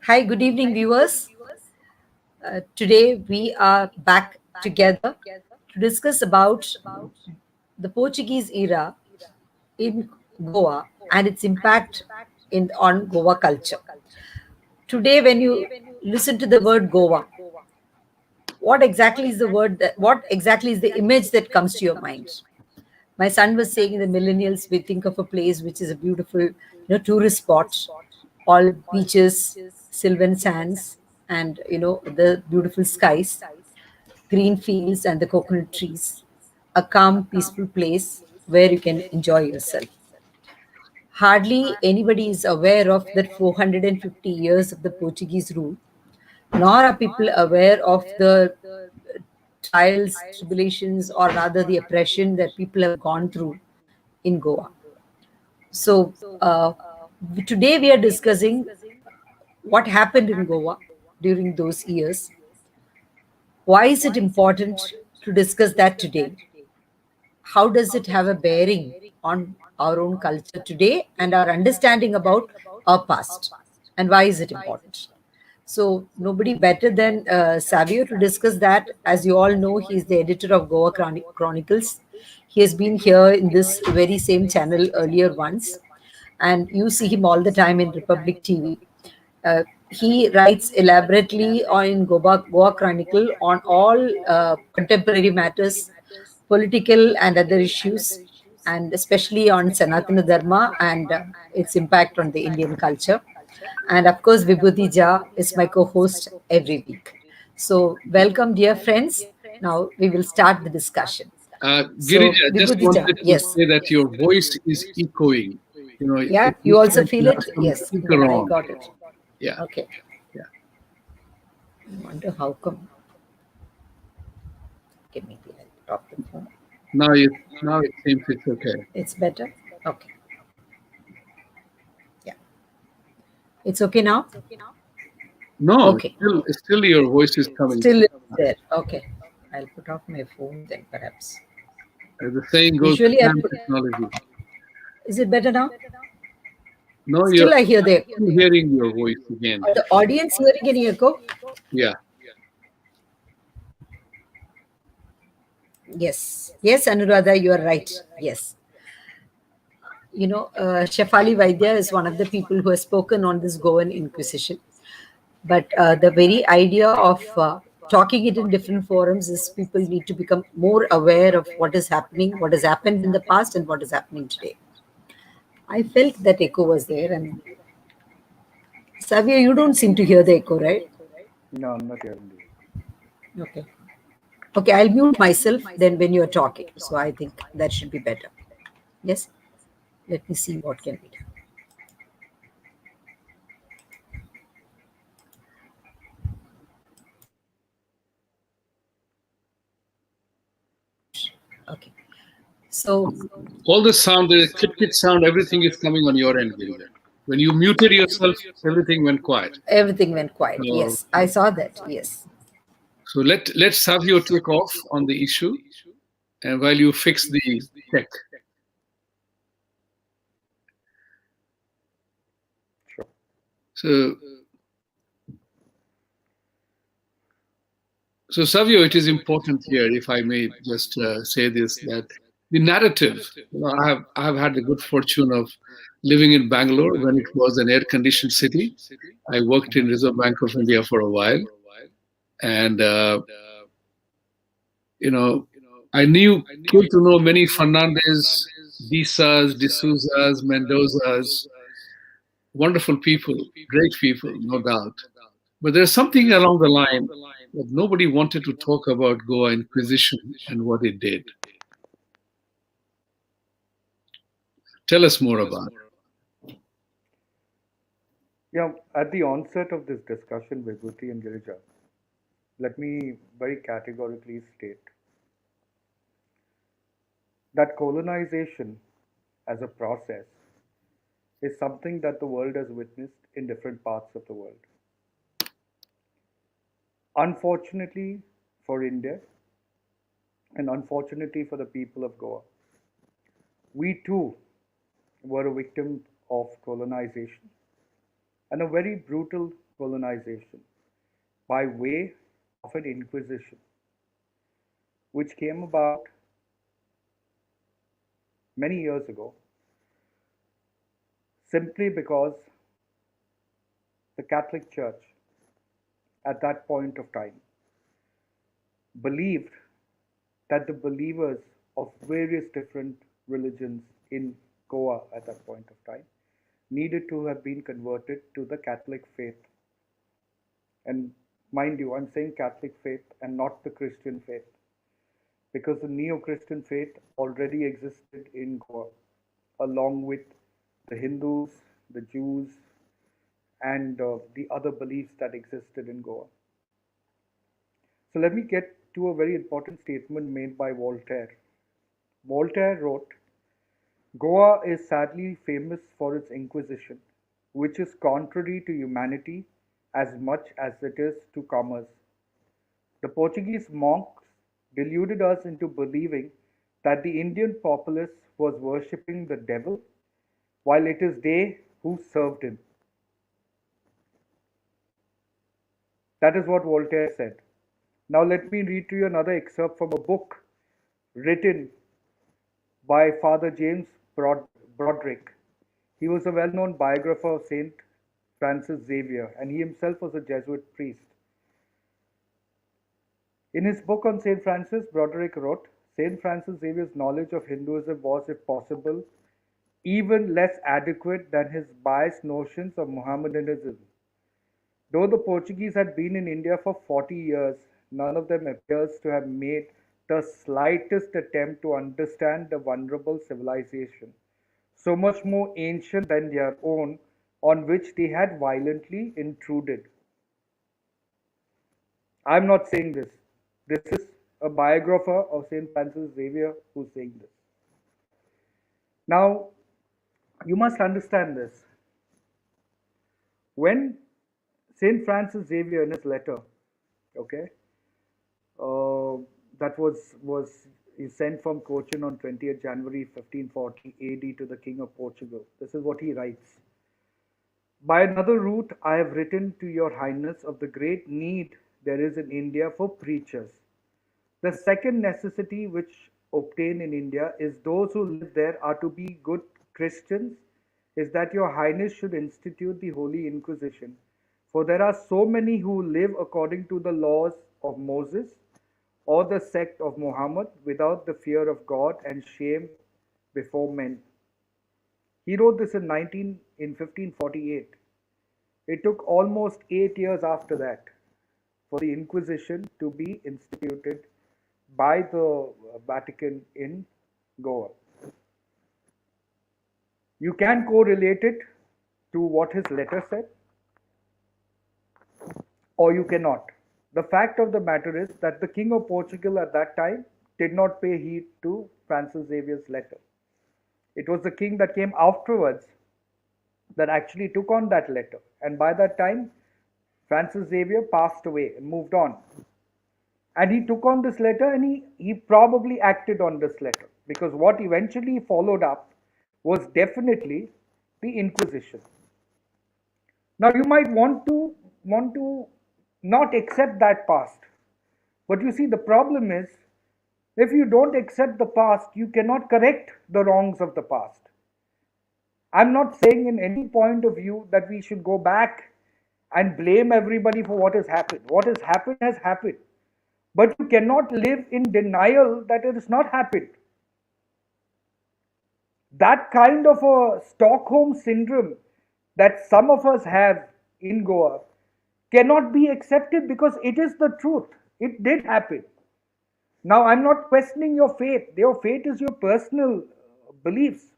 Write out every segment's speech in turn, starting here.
Hi, good evening, viewers. Today we are back together to discuss about the Portuguese era in Goa and its impact on Goa culture. Today, when you listen to the word Goa, what exactly is the what exactly is the image that comes to your mind? My son was saying in the millennials, we think of a place which is a beautiful, tourist spot, all beaches, sylvan sands, and the beautiful skies, green fields, and the coconut trees. A calm, peaceful place where you can enjoy yourself. Hardly anybody is aware of that 450 years of the Portuguese rule, nor are people aware of the trials, tribulations, or rather the oppression that people have gone through in Goa. So, today we are discussing what happened in Goa during those years. Why is it important to discuss that today? How does it have a bearing on our own culture today and our understanding about our past? And why is it important? So, nobody better than Savio to discuss that. As you all know, he is the editor of Goa Chronicles. He has been here in this very same channel earlier once, and you see him all the time in Republic TV. He writes elaborately on Goa Chronicle on all contemporary matters, political and other issues, and especially on Sanatana Dharma and its impact on the Indian culture. And of course, Vibhuti Jha is my co host every week. So, welcome, dear friends. Now, we will start the discussion. So, Girija, just Vibhuti Jha, wanted to yes. say that your voice is echoing. Yeah, It you looks also like feel you it? have some Yes, speaker then I on. got it. Yeah, Okay. yeah. I wonder how come. Okay, maybe I'll talk to phone. Now it seems it's okay. It's better? Okay. Yeah. It's okay now? No, Okay. still your voice is coming. Still it's there. Okay. I'll put off my phone then perhaps. As the saying goes, Usually I damn put. technology. Is it better now? No, Still I hear the echo. I'm hearing your voice again. Are the audience hearing any echo? Yeah. Yes. Yes, Anuradha, you are right. Yes. Shefali Vaidya is one of the people who has spoken on this Goan Inquisition. But the very idea of talking it in different forums is people need to become more aware of what is happening, what has happened in the past, and what is happening today. I felt that echo was there. And Savio, you don't seem to hear the echo, right? No, I'm not hearing you. Okay. Okay, I'll mute myself then when you're talking. So I think that should be better. Yes? Let me see what can be done. Okay. So, All the sound, the kit sound, everything is coming on your end, Girija. When you muted yourself, everything went quiet. everything went quiet. So, Yes, I saw that. Yes. so let Savio take off on the issue, and while you fix the tech. Sure. So, so Savio, it is important here, if I may just say this, that the narrative. I have had the good fortune of living in Bangalore when it was an air-conditioned city. I worked in Reserve Bank of India for a while, and you know, I came to know many Fernandez, Disas, D'Souza's, Mendoza's, wonderful people, great people, no doubt. But there's something along the line that nobody wanted to talk about Goa Inquisition and what it did. Tell us more about it. Yeah, at the onset of this discussion, Vibhuti and Girija, let me very categorically state that colonization as a process is something that the world has witnessed in different parts of the world. Unfortunately for India, and unfortunately for the people of Goa, we too were a victim of colonization and a very brutal colonization by way of an inquisition, which came about many years ago simply because the Catholic Church at that point of time believed that the believers of various different religions in Goa at that point of time needed to have been converted to the Catholic faith. And mind you, I'm saying Catholic faith and not the Christian faith, because the Neo-Christian faith already existed in Goa, along with the Hindus, the Jews, and the other beliefs that existed in Goa. So let me get to a very important statement made by Voltaire. Voltaire wrote, "Goa is sadly famous for its inquisition, which is contrary to humanity as much as it is to commerce. The Portuguese monks deluded us into believing that the Indian populace was worshipping the devil, while it is they who served him." That is what Voltaire said. Now let me read to you another excerpt from a book written by Father James Broderick. He was a well-known biographer of Saint Francis Xavier, and he himself was a Jesuit priest. In his book on Saint Francis, Broderick wrote, "Saint Francis Xavier's knowledge of Hinduism was, if possible, even less adequate than his biased notions of Mohammedanism. Though the Portuguese had been in India for 40 years, none of them appears to have made the slightest attempt to understand the vulnerable civilization, so much more ancient than their own, on which they had violently intruded." I'm not saying this. This is a biographer of St. Francis Xavier who's saying this. Now, you must understand this. When St. Francis Xavier in his letter, okay, that was he sent from Cochin on 20th January 1540 AD to the King of Portugal. This is what he writes. "By another route, I have written to your Highness of the great need there is in India for preachers. The second necessity which obtain in India is those who live there are to be good Christians, is that your Highness should institute the Holy Inquisition. For there are so many who live according to the laws of Moses or the sect of Muhammad without the fear of God and shame before men." He wrote this in 1548. It took almost 8 years after that for the Inquisition to be instituted by the Vatican in Goa. You can correlate it to what his letter said, or you cannot. The fact of the matter is that the King of Portugal at that time did not pay heed to Francis Xavier's letter. It was the king that came afterwards that actually took on that letter. And by that time, Francis Xavier passed away and moved on. And he took on this letter, and he probably acted on this letter, because what eventually followed up was definitely the Inquisition. Now you might want to not accept that past. But you see, the problem is, if you don't accept the past, you cannot correct the wrongs of the past. I'm not saying in any point of view that we should go back and blame everybody for what has happened. What has happened has happened. But you cannot live in denial that it has not happened. That kind of a Stockholm syndrome that some of us have in Goa cannot be accepted, because it is the truth. It did happen. Now, I'm not questioning your faith. Your faith is your personal beliefs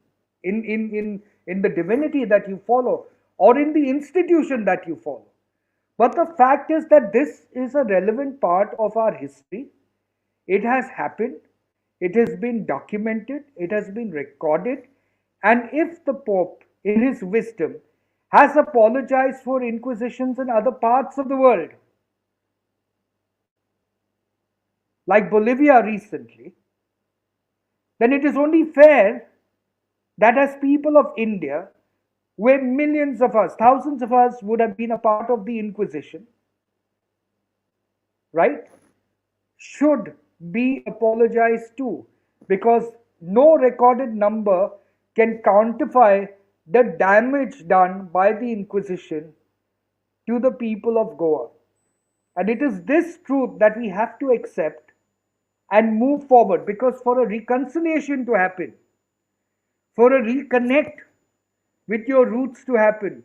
in the divinity that you follow, or in the institution that you follow. But the fact is that this is a relevant part of our history. It has happened. It has been documented. It has been recorded. And if the Pope, in his wisdom, has apologized for inquisitions in other parts of the world, like Bolivia recently, then it is only fair that as people of India, where millions of us, thousands of us would have been a part of the Inquisition, right, should be apologized to, because no recorded number can quantify the damage done by the Inquisition to the people of Goa. And it is this truth that we have to accept and move forward, because for a reconciliation to happen, for a reconnect with your roots to happen,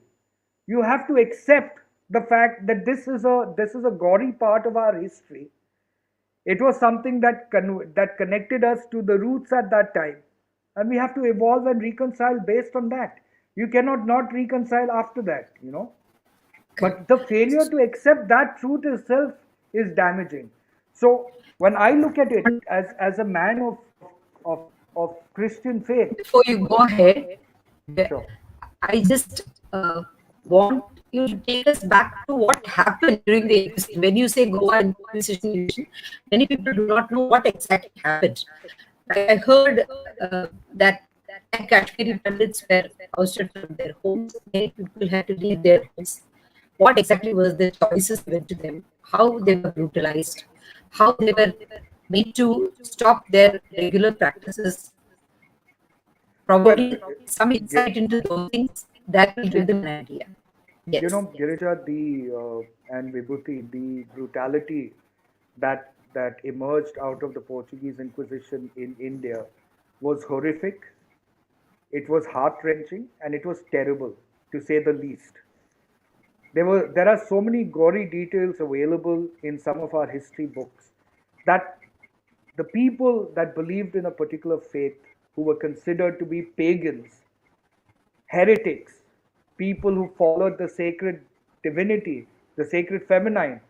you have to accept the fact that this is a gory part of our history. It was something that connected us to the roots at that time, and we have to evolve and reconcile based on that. You cannot not reconcile after that, But the failure to accept that truth itself is damaging. So when I look at it as a man of Christian faith, Before you go ahead, sure. I just want you to take us back to what happened during the Inquisition. When you say Goa Inquisition, many people do not know what exactly happened. I heard that Kashmiri Pandits were ousted from their homes. Many people had to leave their homes. What exactly was the choices given to them? How they were brutalized? How they were made to stop their regular practices? Probably some insight into those things that will give them an idea. Yes. Girija, and Vibhuti, the brutality that emerged out of the Portuguese Inquisition in India was horrific. It was heart-wrenching, and it was terrible, to say the least. There are so many gory details available in some of our history books that the people that believed in a particular faith, who were considered to be pagans, heretics, people who followed the sacred divinity, the sacred feminine,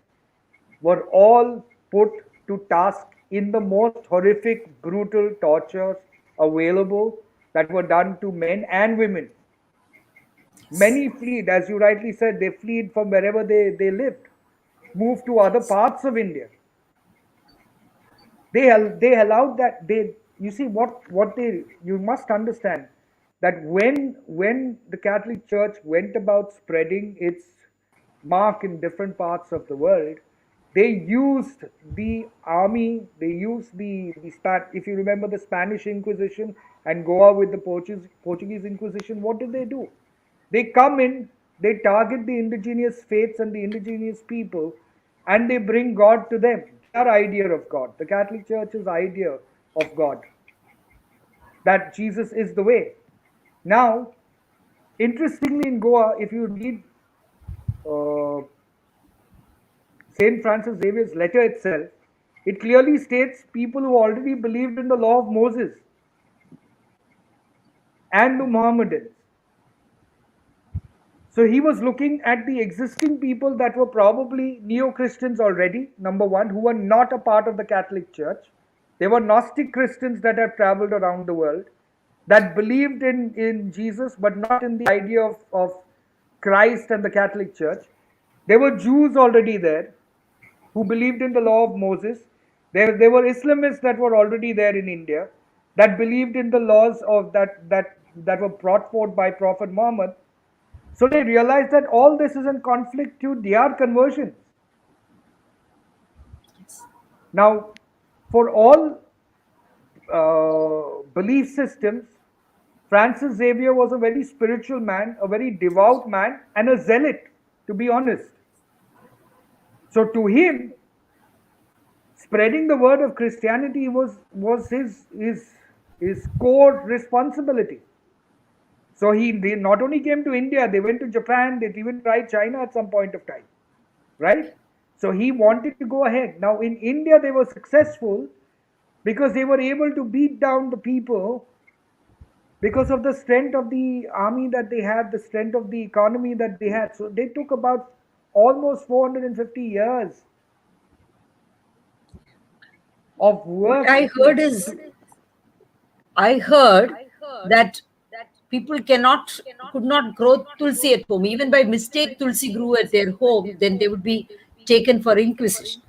were all put to task in the most horrific, brutal tortures available that were done to men and women. Many fled, as you rightly said, they fled from wherever they lived, moved to other parts of India. They allowed that. You see you must understand that when the Catholic Church went about spreading its mark in different parts of the world, they used the army, they used if you remember the Spanish Inquisition and Goa with the Portuguese Inquisition, what did they do? They come in, they target the indigenous faiths and the indigenous people, and they bring God to them. Their idea of God, the Catholic Church's idea of God, that Jesus is the way. Now, interestingly, in Goa, if you read Saint Francis Xavier's letter itself, it clearly states people who already believed in the law of Moses and the Mohammedans. So he was looking at the existing people that were probably neo-Christians already, number one, who were not a part of the Catholic Church. They were Gnostic Christians that have traveled around the world, that believed in Jesus, but not in the idea of Christ and the Catholic Church. There were Jews already there who believed in the law of Moses. There were Islamists that were already there in India that believed in the laws of that were brought forth by Prophet Muhammad. So they realized that all this is in conflict to their conversions. Now, for all belief systems, Francis Xavier was a very spiritual man, a very devout man, and a zealot, to be honest. So to him, spreading the word of Christianity was his core responsibility. So they not only came to India, they went to Japan, they even tried China at some point of time, right? So he wanted to go ahead. Now in India, they were successful because they were able to beat down the people because of the strength of the army that they had, the strength of the economy that they had. So they took about almost 450 years of work. What I heard that people could not grow tulsi at home. Even by mistake, tulsi grew at their home, then they would be taken for inquisition.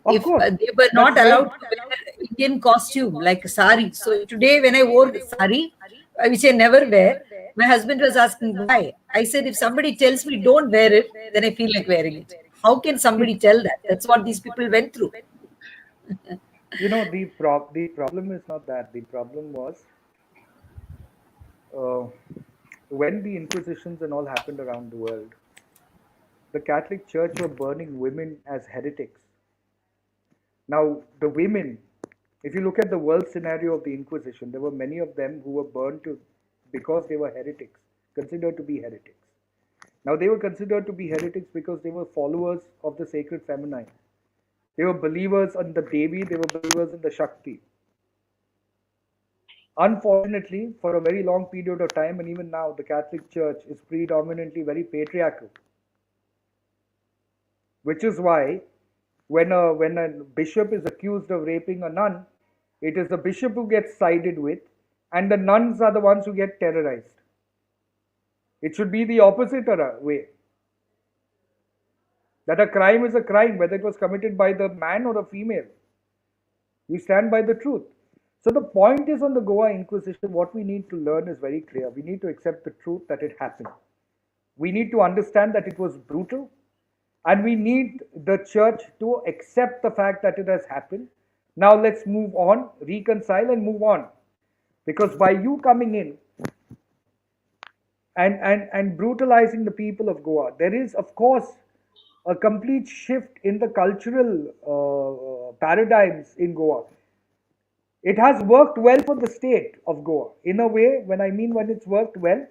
If they were not allowed to wear Indian costume like sari. So today when I wore sari, which I never wear, My husband was asking why. I said, if somebody tells me don't wear it, then I feel like wearing it. How can somebody tell that? That's what these people went through. The problem is not that. The problem was uh, when the inquisitions and all happened around the world, the Catholic Church were burning women as heretics. Now, the women, if you look at the world scenario of the Inquisition, there were many of them who were burned because they were heretics, considered to be heretics. Now, they were considered to be heretics because they were followers of the sacred feminine. They were believers in the Devi, they were believers in the Shakti. Unfortunately, for a very long period of time, and even now, the Catholic Church is predominantly very patriarchal. Which is why when a bishop is accused of raping a nun, it is the bishop who gets sided with, and the nuns are the ones who get terrorized. It should be the opposite way. That a crime is a crime, whether it was committed by the man or a female. You stand by the truth. So the point is, on the Goa Inquisition, what we need to learn is very clear. We need to accept the truth that it happened. We need to understand that it was brutal. And we need the church to accept the fact that it has happened. Now let's move on, reconcile and move on. Because by you coming in and brutalizing the people of Goa, there is, of course, a complete shift in the cultural paradigms in Goa. It has worked well for the state of Goa. In a way, when it's worked well,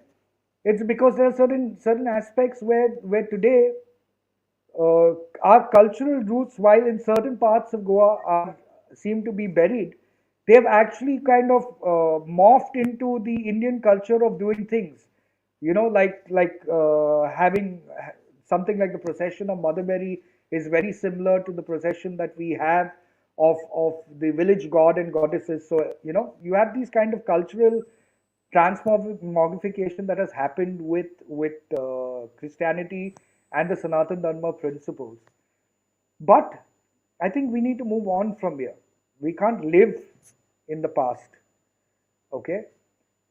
it's because there are certain aspects where today our cultural roots, while in certain parts of Goa seem to be buried, they have actually kind of morphed into the Indian culture of doing things. Having something like the procession of Mother Mary is very similar to the procession that we have of the village god and goddesses. So, you have these kind of cultural transmogrification that has happened with Christianity and the Sanatan Dharma principles. But I think we need to move on from here. We can't live in the past. Okay?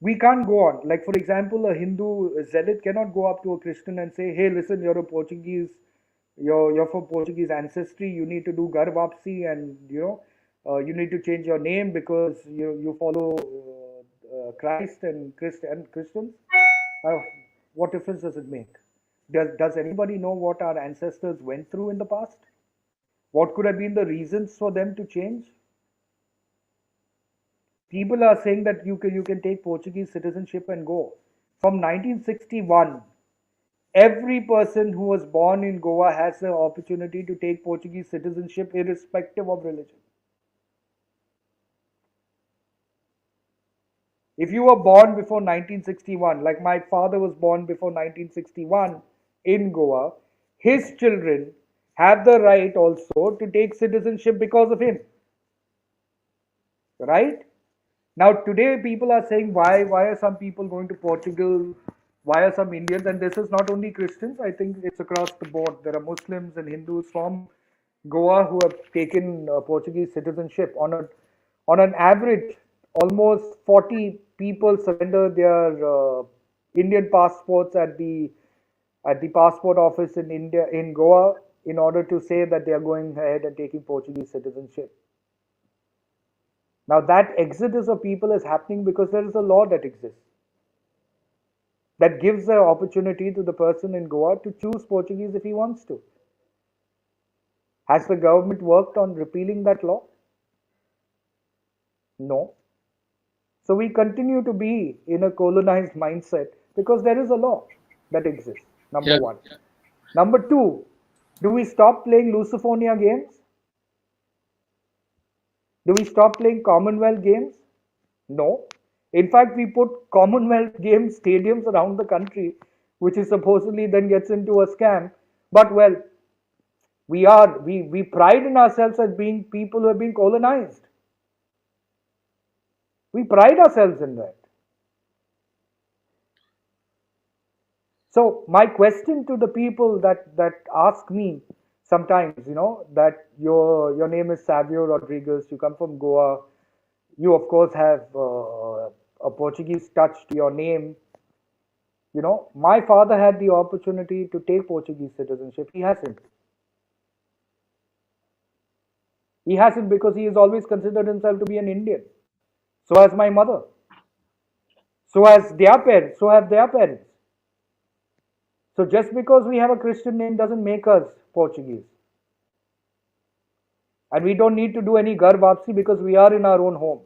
We can't go on. Like, for example, a Hindu zealot cannot go up to a Christian and say, hey, listen, you're a Portuguese, you're from Portuguese ancestry, you need to do Gar Vapsi, and you need to change your name because you follow Christ and Christians. What difference does it make? Does anybody know what our ancestors went through in the past? What could have been the reasons for them to change? People are saying that you can take Portuguese citizenship and go. From 1961, every person who was born in Goa has the opportunity to take Portuguese citizenship irrespective of religion. If you were born before 1961, like my father was born before 1961 in Goa, his children have the right also to take citizenship because of him. Right? Now today people are saying, why are some people going to Portugal? Why are some Indians? And this is not only Christians, I think it's across the board. There are Muslims and Hindus from Goa who have taken Portuguese citizenship. On an average, almost 40 people surrender their Indian passports at the passport office in Goa in order to say that they are going ahead and taking Portuguese citizenship. Now that exodus of people is happening because there is a law that exists that gives the opportunity to the person in Goa to choose Portuguese if he wants to. Has the government worked on repealing that law? No. So we continue to be in a colonized mindset because there is a law that exists, number one. Number two, do we stop playing Lusophonia games? Do we stop playing Commonwealth games? No. In fact, we put Commonwealth Games stadiums around the country, which is supposedly then gets into a scam. But well, we pride in ourselves as being people who have been colonized. We pride ourselves in that. So my question to the people that ask me sometimes, that your name is Savio Rodrigues, you come from Goa, you of course have a Portuguese touch to your name. My father had the opportunity to take Portuguese citizenship. He hasn't. He hasn't because he has always considered himself to be an Indian. So has my mother. So has their parents. So have their parents. So just because we have a Christian name doesn't make us Portuguese. And we don't need to do any gar vapsi because we are in our own home.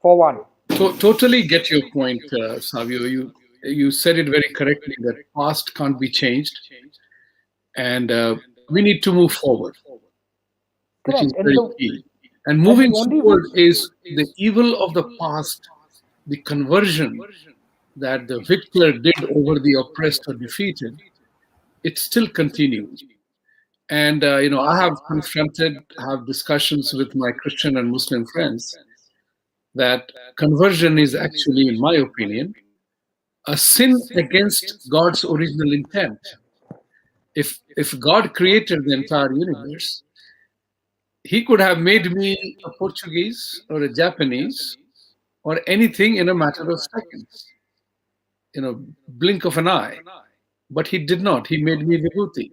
For one. Totally get your point, Savio. You said it very correctly that past can't be changed, and we need to move forward, which is Correct. And very the key. And and moving the only way forward is the evil of the past, the conversion that the victor did over the oppressed or defeated. It still continues. And I have have discussions with my Christian and Muslim friends that conversion is actually, in my opinion, a sin against God's original intent. If God created the entire universe, He could have made me a Portuguese or a Japanese or anything in a matter of seconds, blink of an eye. But He did not. He made me Vibhuti.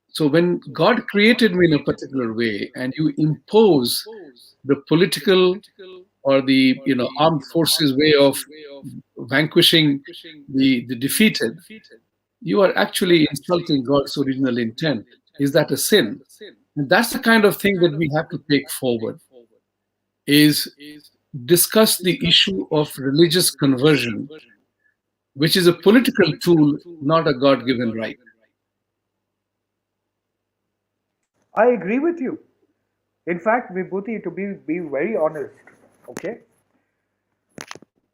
So when God created me in a particular way, and you impose the political or the armed forces way of vanquishing the defeated, you are actually insulting God's original intent. Is that a sin? And that's the kind of thing that we have to take forward, is discuss the issue of religious conversion, which is a political tool, not a God-given right. I agree with you. In fact, Vibhuti, to be very honest, okay,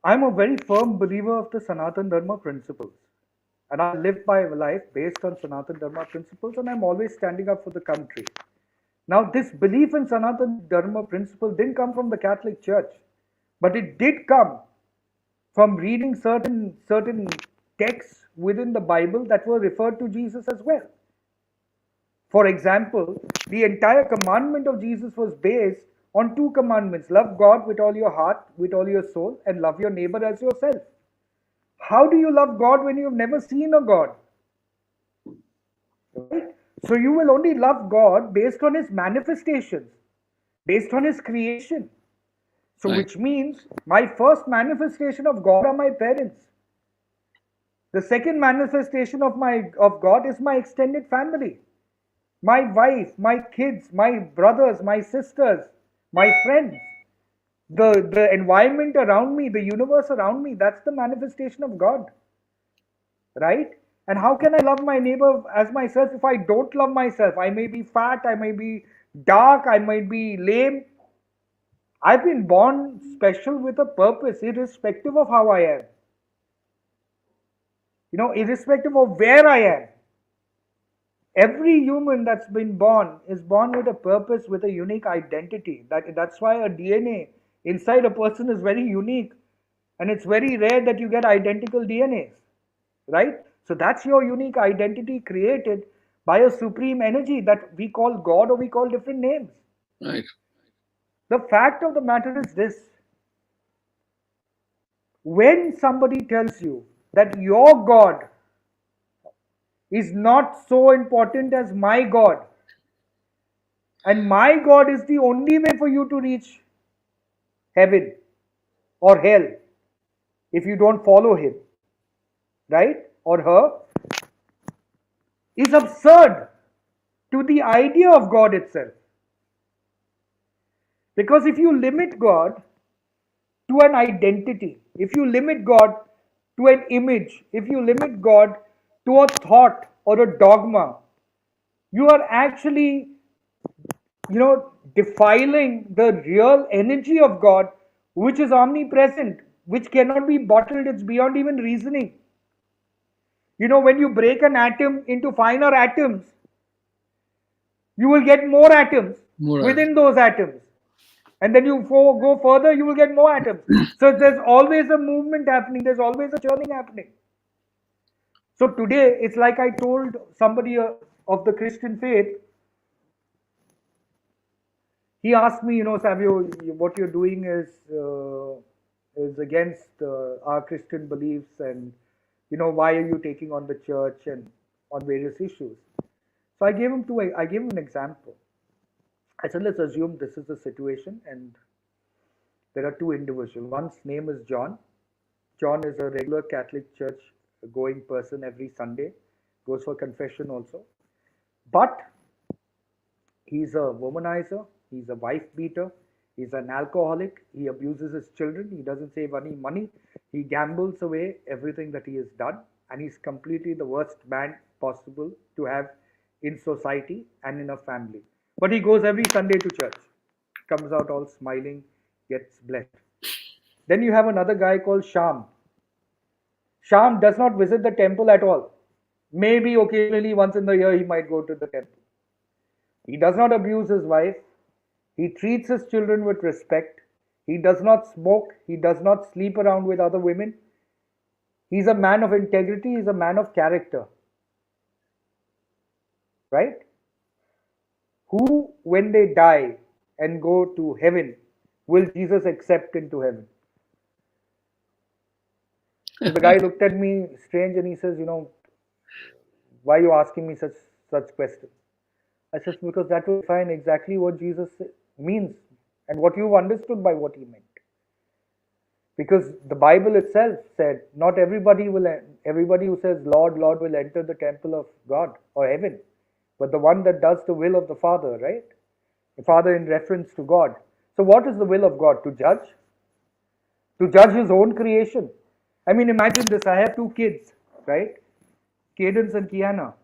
I'm a very firm believer of the Sanatan Dharma principles. And I live my life based on Sanatan Dharma principles, and I'm always standing up for the country. Now, this belief in Sanatan Dharma principle didn't come from the Catholic Church, but it did come from reading certain texts within the Bible that were referred to Jesus as well. For example, the entire commandment of Jesus was based on two commandments: love God with all your heart, with all your soul, and love your neighbor as yourself. How do you love God when you've never seen a God? Right? So you will only love God based on His manifestations, based on His creation. So Right. which means my first manifestation of God are my parents. The second manifestation of God is my extended family. My wife, my kids, my brothers, my sisters, my friends, the environment around me, the universe around me, that's the manifestation of God. Right? And how can I love my neighbor as myself if I don't love myself? I may be fat, I may be dark, I might be lame. I've been born special with a purpose, irrespective of how I am. Irrespective of where I am. Every human that's been born is born with a purpose, with a unique identity. That's why a DNA inside a person is very unique. And it's very rare that you get identical DNAs. Right? So that's your unique identity created by a supreme energy that we call God, or we call different names. Right. The fact of the matter is this: when somebody tells you that your God is not so important as my God, and my God is the only way for you to reach heaven or hell if you don't follow Him, right, or her, is absurd to the idea of God itself. Because if you limit God to an identity, if you limit God to an image, if you limit God to a thought or a dogma, you are actually, defiling the real energy of God, which is omnipresent, which cannot be bottled, it's beyond even reasoning. When you break an atom into finer atoms, you will get more atoms within those atoms. And then you go further, you will get more atoms. So there's always a movement happening, there's always a churning happening. So today, it's like I told somebody of the Christian faith. He asked me, Savio, what you're doing is is against our Christian beliefs, and why are you taking on the church and on various issues. So I gave him an example. I said, let's assume this is the situation, and there are two individuals. One's name is John. John is a regular Catholic church going person every Sunday, goes for confession also. But he's a womanizer, he's a wife beater, he's an alcoholic, he abuses his children, he doesn't save any money, he gambles away everything that he has done, and he's completely the worst man possible to have in society and in a family. But he goes every Sunday to church, comes out all smiling, gets blessed. Then you have another guy called Sham. Sham does not visit the temple at all. Maybe occasionally once in the year he might go to the temple. He does not abuse his wife. He treats his children with respect. He does not smoke. He does not sleep around with other women. He's a man of integrity. He's a man of character. Right? Who, when they die and go to heaven, will Jesus accept into heaven? So the guy looked at me strange and he says, why are you asking me such questions? I said, because that will define exactly what Jesus means and what you've understood by what he meant. Because the Bible itself said, not everybody who says Lord, Lord will enter the temple of God or heaven, but the one that does the will of the Father, right? The Father in reference to God. So what is the will of God? To judge? To judge his own creation. I mean, imagine this. I have two kids, right? Cadence and Kiana.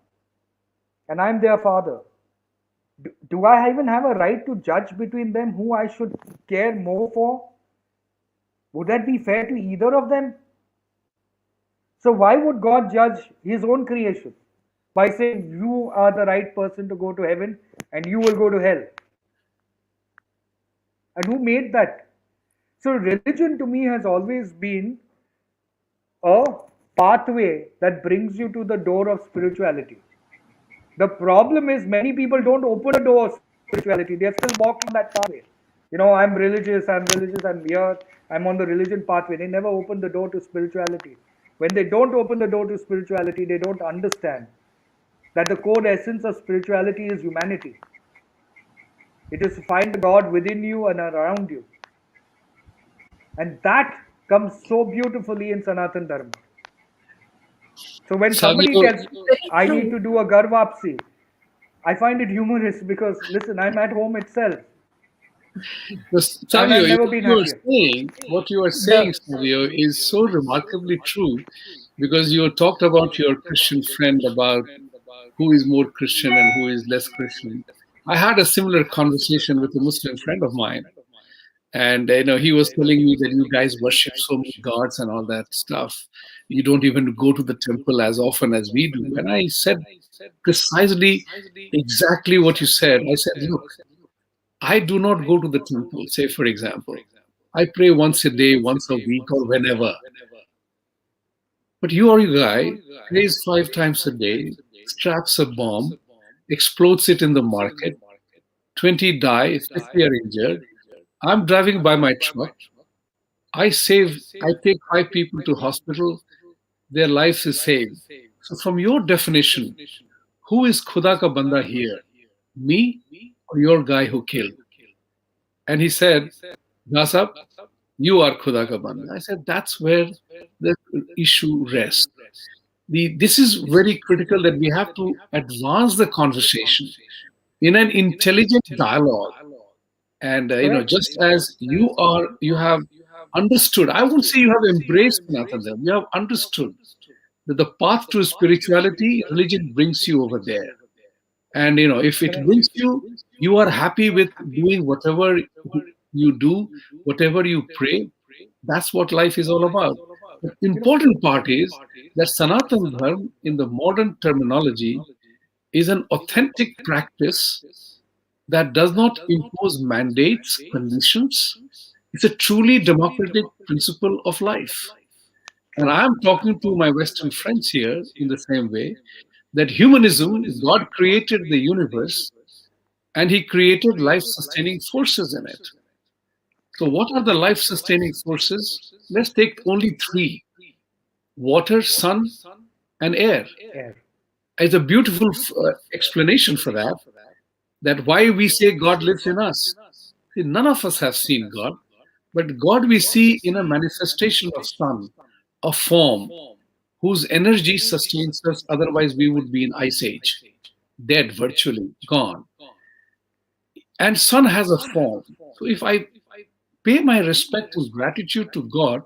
And I'm their father. Do I even have a right to judge between them who I should care more for? Would that be fair to either of them? So why would God judge his own creation by saying you are the right person to go to heaven and you will go to hell? And who made that? So religion to me has always been a pathway that brings you to the door of spirituality. The problem is many people don't open the door of spirituality. They're still walking that pathway. I'm religious, I'm here, I'm on the religion pathway. They never open the door to spirituality. When they don't open the door to spirituality, they don't understand that the core essence of spirituality is humanity. It is to find God within you and around you. And that comes so beautifully in Sanatan Dharma. So when somebody tells I need to do a garvapsi, I find it humorous because, listen, I'm at home itself. Savio, what you are saying, Savio, is so remarkably true, because you talked about your Christian friend, about who is more Christian and who is less Christian. I had a similar conversation with a Muslim friend of mine, and he was telling me that you guys worship so many gods and all that stuff. You don't even go to the temple as often as we do. And I said precisely exactly what you said. I said, look, I do not go to the temple, say for example. I pray once a day, once a week, or whenever. But you guy prays 5 times a day, straps a bomb, explodes it in the market, 20 die, 50 are injured. I'm driving by my truck. I take 5 people to hospital, their lives is saved. So from your definition, who is Khuda ka banda here? Me or your guy who killed? And he said, Dasab, you are Khuda ka banda. I said, that's where the issue rests. This is very critical, that we have to advance the conversation in an intelligent dialogue. And just as you have understood, I won't say you have embraced Sanatan, you have understood that the path to spirituality, religion brings you over there. And if it brings you, you are happy with doing whatever you do, whatever you pray. That's what life is all about. The important part is that Sanatan Dharma, in the modern terminology, is an authentic practice that does not impose mandates, conditions. It's a truly democratic principle of life. And I'm talking to my Western friends here in the same way, that humanism, God created the universe and he created life-sustaining forces in it. So, what are the life sustaining forces? Let's take only three: water, sun, and air. Air. As a beautiful explanation for that, that why we say God lives in us. See, none of us have seen God, but God we see in a manifestation of sun, a form whose energy sustains us, otherwise we would be in ice age, dead virtually, gone. And sun has a form. So if I pay my respect and gratitude to God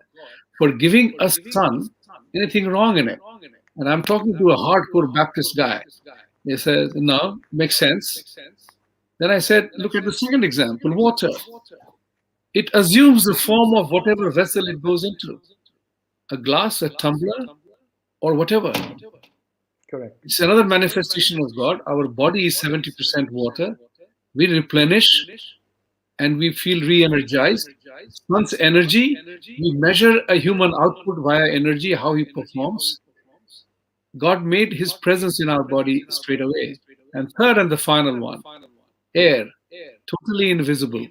for giving us sun, anything wrong in it? And I'm talking to a hardcore Baptist guy. He says, no, makes sense. Then I said, look at the second example, water. It assumes the form of whatever vessel it goes into, a glass, a tumbler, or whatever. Correct. It's another manifestation of God. Our body is 70% water. We replenish and we feel re energized. Sun's energy, we measure a human output via energy, how he performs. God made his presence in our body straight away. And third and the final one, air, totally invisible,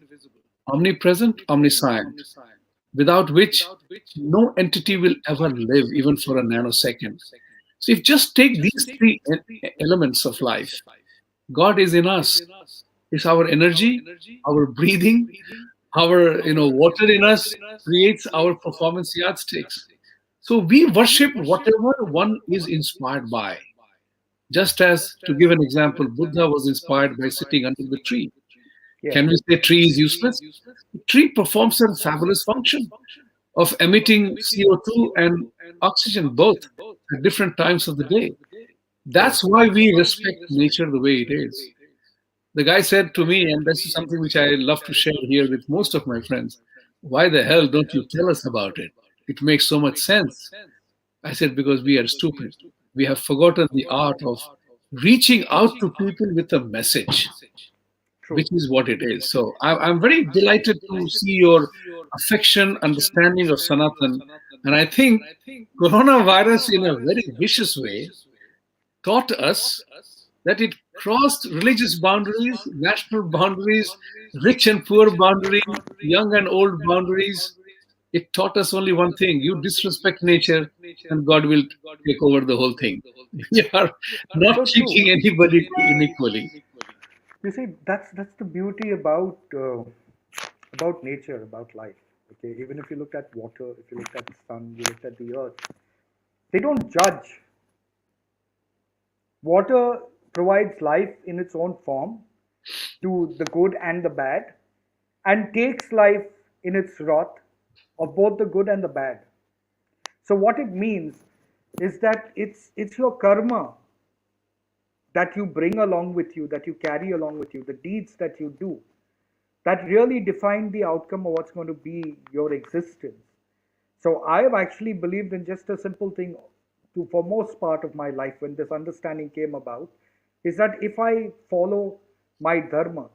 omnipresent, omniscient, without which no entity will ever live, even for a nanosecond. So if just take these three elements of life, God is in us. It's our energy, our breathing, our water in us creates our performance yardsticks. So we worship whatever one is inspired by. Just as, to give an example, Buddha was inspired by sitting under the tree. Yes. Can we say tree is useless? The tree performs a fabulous function of emitting CO2 and oxygen both at different times of the day. That's why we respect nature the way it is. The guy said to me, and this is something which I love to share here with most of my friends, why the hell don't you tell us about it? It makes so much sense. I said, because we are stupid. We have forgotten the art of reaching out to people with a message, True. which is what it is. So I'm very delighted to see your affection, understanding of Sanatan. And I think coronavirus, in a very vicious way, taught us that it crossed religious boundaries, national boundaries, rich and poor boundaries, young and old boundaries. It taught us only one thing: you disrespect nature, and God will take over the whole thing. We are not So true. treating anybody unequally. You see, that's the beauty about nature, about life. Okay, even if you look at water, if you look at the sun, you look at the earth, they don't judge. Water provides life in its own form to the good and the bad, and takes life in its wrath of both the good and the bad. So what it means is that it's your karma that you bring along with you, that you carry along with you, the deeds that you do, that really define the outcome of what's going to be your existence. So I have actually believed in just a simple thing for most part of my life when this understanding came about, is that if I follow my dharma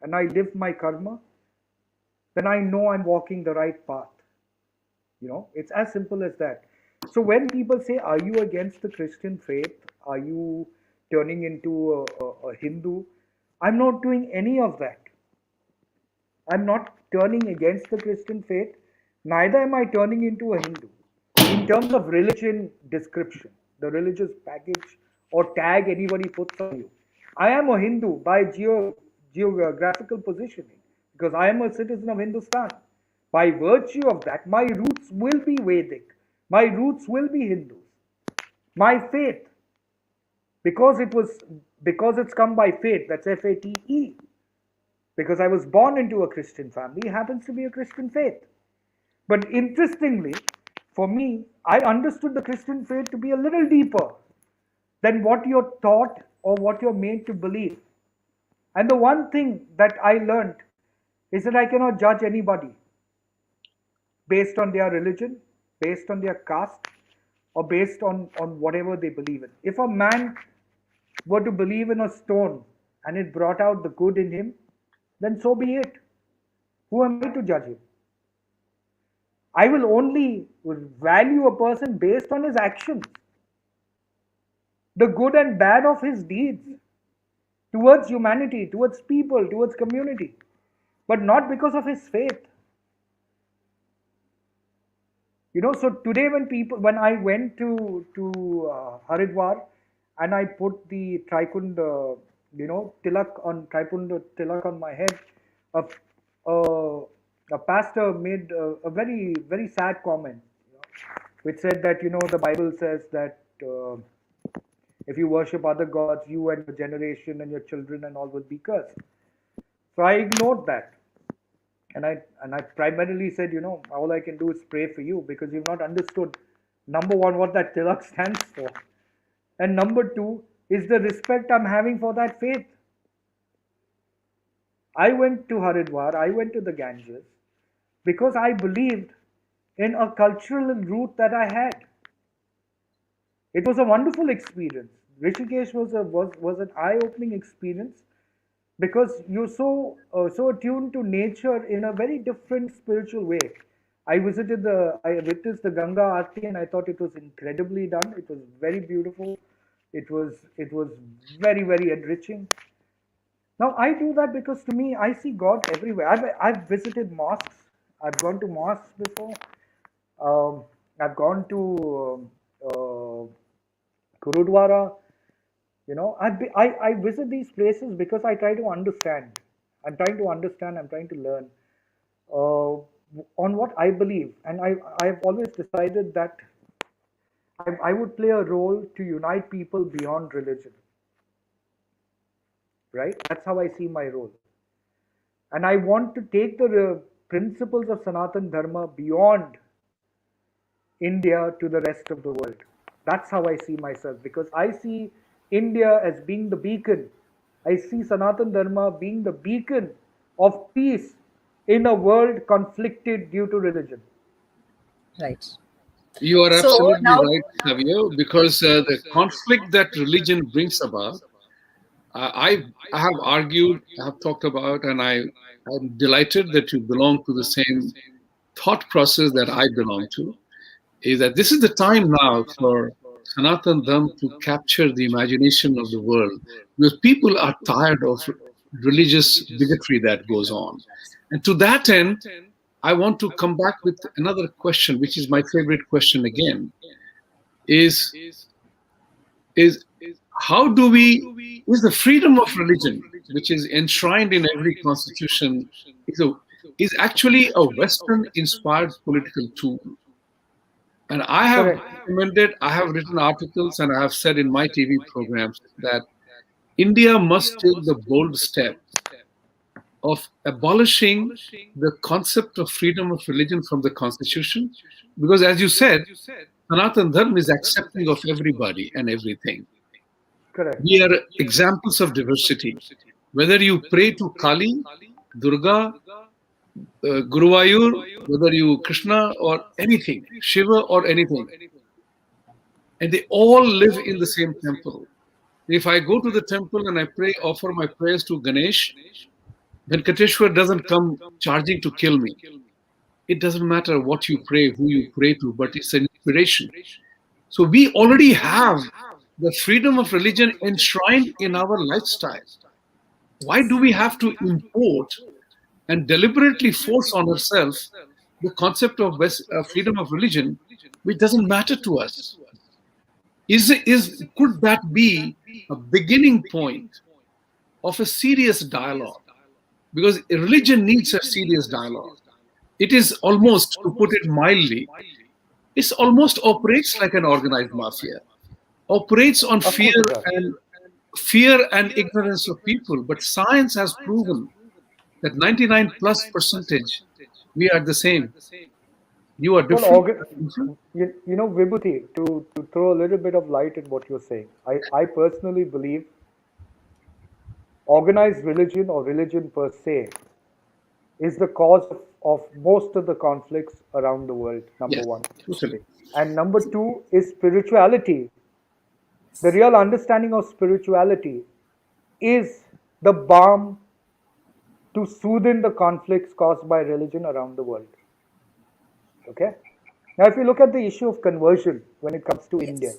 and I live my karma, then I know I'm walking the right path. It's as simple as that. So when people say, are you against the Christian faith? Are you turning into a Hindu? I'm not doing any of that. I'm not turning against the Christian faith, neither am I turning into a Hindu. In terms of religion description, the religious package or tag anybody puts on you, I am a Hindu by geographical positioning because I am a citizen of Hindustan. By virtue of that, my roots will be Vedic, my roots will be Hindus. My faith, because it's come by faith, that's FATE, because I was born into a Christian family, happens to be a Christian faith. But interestingly, for me, I understood the Christian faith to be a little deeper than what you're taught or what you're made to believe. And the one thing that I learned is that I cannot judge anybody based on their religion, based on their caste, or based on whatever they believe in. If a man were to believe in a stone and it brought out the good in him, then so be it. Who am I to judge him? I will only value a person based on his actions, the good and bad of his deeds towards humanity, towards people, towards community. but not because of his faith. So today when I went to Haridwar, and I put the Trikund, tilak on my head, a, a, a pastor made a very very sad comment, which said that the Bible says that if you worship other gods, you and your generation and your children and all will be cursed. So I ignored that. And I primarily said, all I can do is pray for you, because you've not understood, number one, what that tilak stands for, and number two is the respect I'm having for that faith. I went to Haridwar, I went to the Ganges, because I believed in a cultural root that I had. It was a wonderful experience. Rishikesh was an eye-opening experience, because you're so attuned to nature in a very different spiritual way. I witnessed the Ganga Aarti, and I thought it was incredibly done. It was very beautiful. It was very very enriching. Now I do that because to me I see God everywhere. I've visited mosques. I've gone to mosques before. I've gone to Gurudwara. I visit these places because I try to understand. I'm trying to understand. I'm trying to learn on what I believe, and I've always decided that I would play a role to unite people beyond religion. Right? That's how I see my role, and I want to take the principles of Sanatan Dharma beyond India to the rest of the world. That's how I see myself, because I see India as being the beacon. I see Sanatan Dharma being the beacon of peace in a world conflicted due to religion. Right. You are So absolutely now, right, Savio, because the conflict that religion brings about, I have argued, I have talked about, and I'm delighted that you belong to the same thought process that I belong to, is that this is the time now for Sanatan Dharma to capture the imagination of the world, because people are tired of religious bigotry that goes on. And to that end, I want to come back with another question, which is my favorite question again, is is how do we, is the freedom of religion, which is enshrined in every constitution, is actually a Western inspired political tool. And I have Correct. recommended, I have written articles, and I have said in my TV programs that India must take the bold step of abolishing the concept of freedom of religion from the constitution, because as you said, Sanatan Dharma is accepting of everybody and everything. Correct. We are examples of diversity. Whether you pray to Kali, Durga, Guruvayur, whether you Krishna or anything, Shiva or anything, and they all live in the same temple. If I go to the temple and I pray, offer my prayers to Ganesh, Venkateshwar doesn't come charging to kill me. It doesn't matter what you pray, who you pray to, but it's an inspiration. So we already have the freedom of religion enshrined in our lifestyle. Why do we have to import and deliberately force on ourselves the concept of freedom of religion, which doesn't matter to us? Could that be a beginning point of a serious dialogue? Because religion needs a serious dialogue. It is almost, to put it mildly, it almost operates like an organized mafia, operates on Of course it does. fear and ignorance of people. But science has proven that 99 plus percentage, we are the same. You are Well, different. Vibhuti, to throw a little bit of light in what you're saying, I personally believe organized religion, or religion per se, is the cause of most of the conflicts around the world, number Yes, one. totally. And number two is spirituality. The real understanding of spirituality is the balm to soothe the conflicts caused by religion around the world. Okay? Now, if you look at the issue of conversion when it comes to India,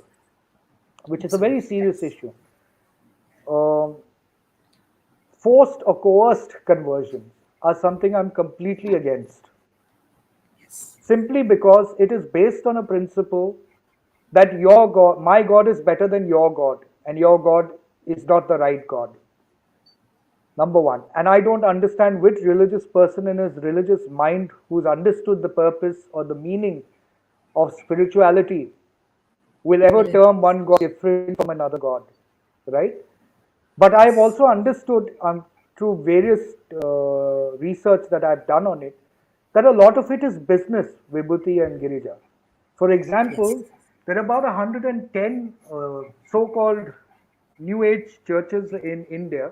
which is a very serious issue, um, forced or coerced conversions are something I'm completely against. Yes. Simply because it is based on a principle that your God, my God is better than your God, and your God is not the right God. Number one. And I don't understand which religious person in his religious mind who's understood the purpose or the meaning of spirituality will ever Will term one God different from another God, right? But I've Yes. also understood through various research that I've done on it that a lot of it is business, Vibhuti and Girija. For Yes. example, there are about 110 so-called New Age churches in India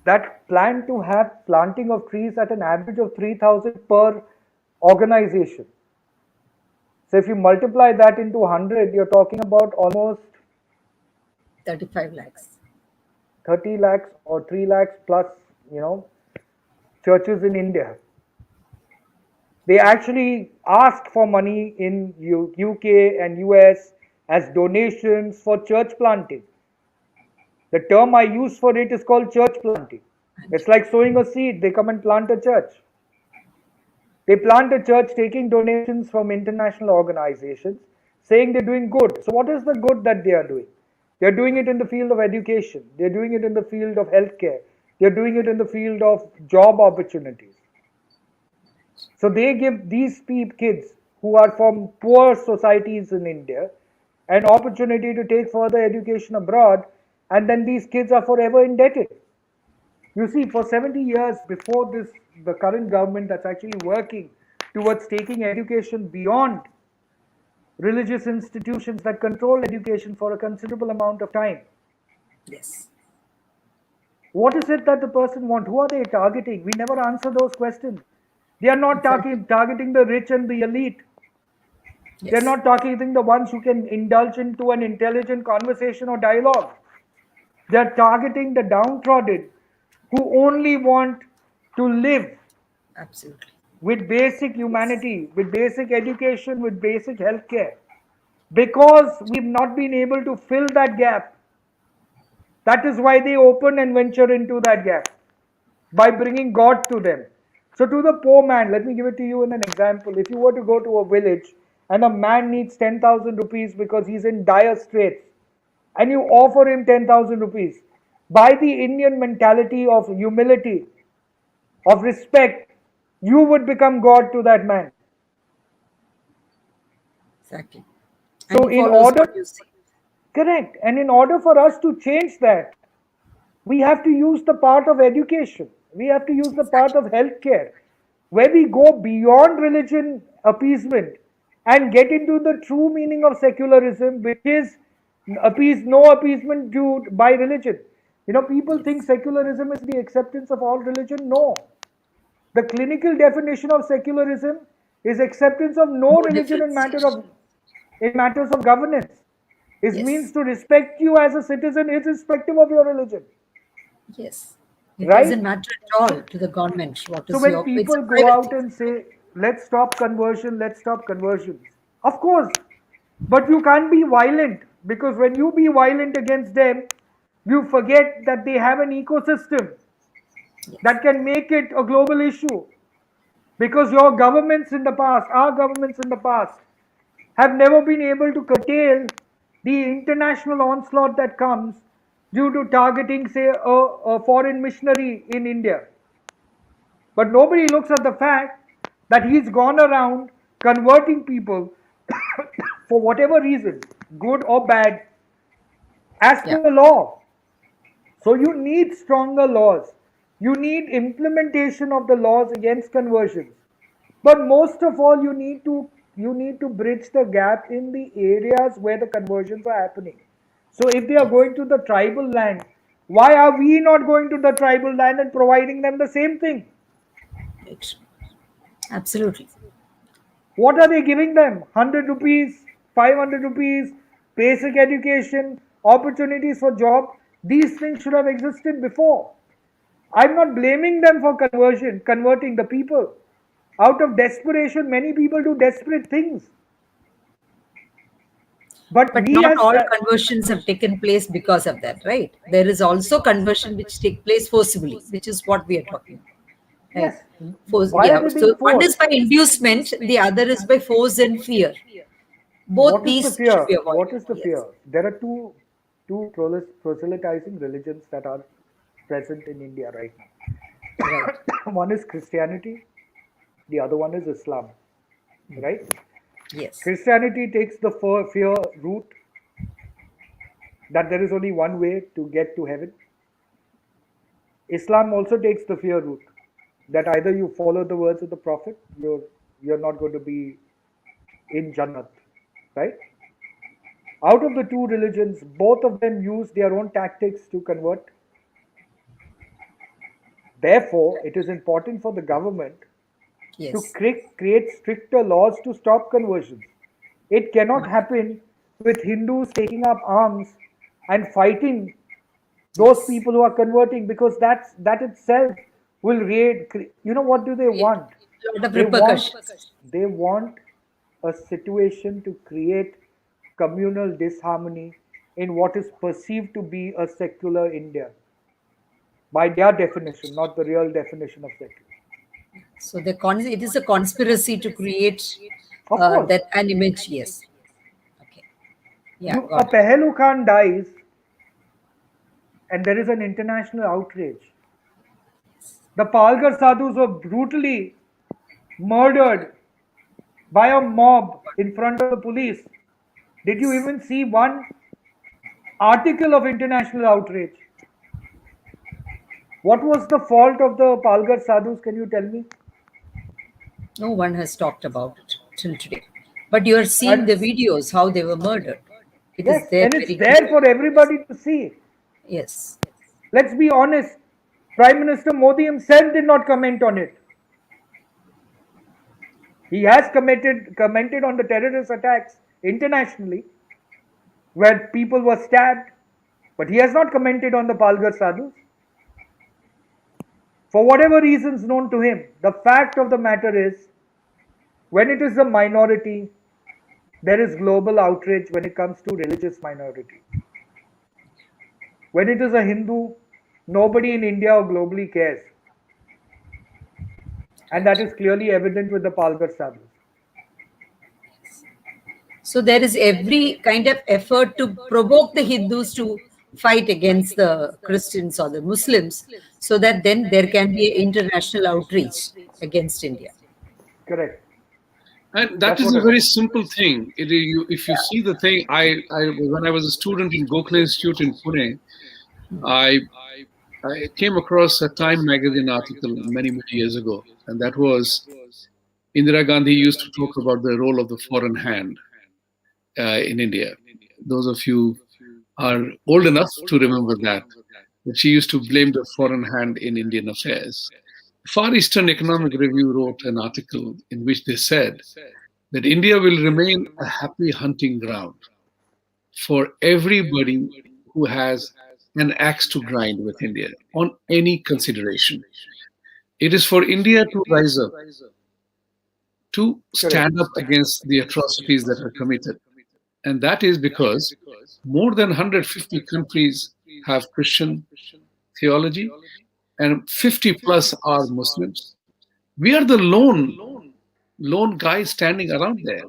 that plan to have planting of trees at an average of 3,000 per organization. So if you multiply that into 100, you're talking about almost 35 lakhs. 30 lakhs or 3 lakhs plus, you know, churches in India. They actually ask for money in UK and US as donations for church planting. The term I use for it is called church planting. It's like sowing a seed. They come and plant a church. They plant a church taking donations from international organizations, saying they're doing good. So, what is the good that they are doing? They're doing it in the field of education, they're doing it in the field of healthcare, they're doing it in the field of job opportunities. So, they give these kids who are from poor societies in India an opportunity to take further education abroad, and then these kids are forever indebted. You see, for 70 years before this, the current government that's actually working towards taking education beyond religious institutions that control education for a considerable amount of time. Yes. What is it that the person wants? Who are they targeting? We never answer those questions. They are not Exactly. targeting the rich and the elite. They're Yes. not targeting the ones who can indulge into an intelligent conversation or dialogue. They're targeting the downtrodden who only want to live Absolutely. with basic Yes. humanity, with basic education, with basic healthcare. Because we've not been able to fill that gap, that is why they open and venture into that gap by bringing God to them. So, to the poor man, let me give it to you in an example. If you were to go to a village and a man needs 10,000 rupees because he's in dire straits, and you offer him 10,000 rupees, by the Indian mentality of humility, of respect, you would become God to that man. Exactly. And So, he in follows what order, you say. correct, and in order for us to change that, we have to use the part of education, we have to use the part Exactly. of healthcare, where we go beyond religion appeasement and get into the true meaning of secularism, which is no appeasement due by religion. You know, people think Yes. secularism is the acceptance of all religion. No. The clinical definition of secularism is acceptance of no No religion differentiation. in matters of governance. It means Yes. to respect you as a citizen irrespective of your religion. Yes. It doesn't Right? matter at all to the government what So is when your, it's a people go private out thing. and say, let's stop conversion, let's stop conversions. Of course, but you can't be violent, because when you be violent against them, you forget that they have an ecosystem Yes. that can make it a global issue. Because your governments in the past, our governments in the past, have never been able to curtail the international onslaught that comes due to targeting, say, a foreign missionary in India. But nobody looks at the fact that he's gone around converting people for whatever reason, good or bad, as Yeah. per the law. So you need stronger laws. You need implementation of the laws against conversions. But most of all, you need to bridge the gap in the areas where the conversions are happening. So if they are Yes. going to the tribal land, why are we not going to the tribal land and providing them the same thing? Right. Absolutely. What are they giving them? 100 rupees, 500 rupees, basic education, opportunities for job. These things should have existed before. I'm not blaming them for converting the people. Out of desperation, many people do desperate things. But But we not as all conversions have taken place because of that, right? There is also conversion which take place forcibly, which is what we are talking about. Right. Yes. Force, Why are yeah. they being So one is forced? by inducement, the other is by force and fear. Both What is the these should fear? be What avoided. is the Yes. fear? There are two proselytizing religions that are present in India right Right. now. One is Christianity, the other one is Islam. Right? Yes. Christianity takes the fear route that there is only one way to get to heaven. Islam also takes the fear route that either you follow the words of the Prophet, you're not going to be in Jannat, right? Out of the two religions, both of them use their own tactics to convert. Therefore, it is important for the government to Yes. create stricter laws to stop conversions. It cannot happen with Hindus taking up arms and fighting those Yes. people who are converting, because that itself will raid. You know what do they Create want? a lot of They want repercussions. they want a situation to create communal disharmony in what is perceived to be a secular India by their definition, not the real definition of secular. So it is a conspiracy to create Of course, that an image. Yes. Okay. Yeah. a Got it. Pehelu Khan dies and there is an international outrage. The Palgar sadhus were brutally murdered by a mob in front of the police. Did you even see one article of international outrage? What was the fault of the Palgar sadhus? Can you tell me? No one has talked about it till today. But you are seeing And the videos how they were murdered. It is yes, there and it's very there clear. for everybody to see. Yes. Let's be honest. Prime Minister Modi himself did not comment on it. He has commented on the terrorist attacks internationally where people were stabbed, but he has not commented on the Palgar sadhus. For whatever reasons known to him, the fact of the matter is, when it is a minority, there is global outrage when it comes to religious minority. When it is a Hindu, nobody in India or globally cares. And that is clearly evident with the Palgar sadhus. So there is every kind of effort to provoke the Hindus to fight against the Christians or the Muslims, so that then there can be an international outreach against India. Correct. And that That's is what a it very is. simple thing. If you see the thing, when I was a student in Gokhale Institute in Pune, I, I came across a Time magazine article many years ago, and that was Indira Gandhi used to talk about the role of the foreign hand in India. Those of you are old enough to remember that she used to blame the foreign hand in Indian affairs. Far Eastern Economic Review wrote an article in which they said that India will remain a happy hunting ground for everybody who has an axe to grind with India on any consideration. It is for India to rise up, to Correct. stand up against the atrocities that are committed. And that is because more than 150 countries have Christian theology and 50 plus are Muslims. We are the lone guy standing around there.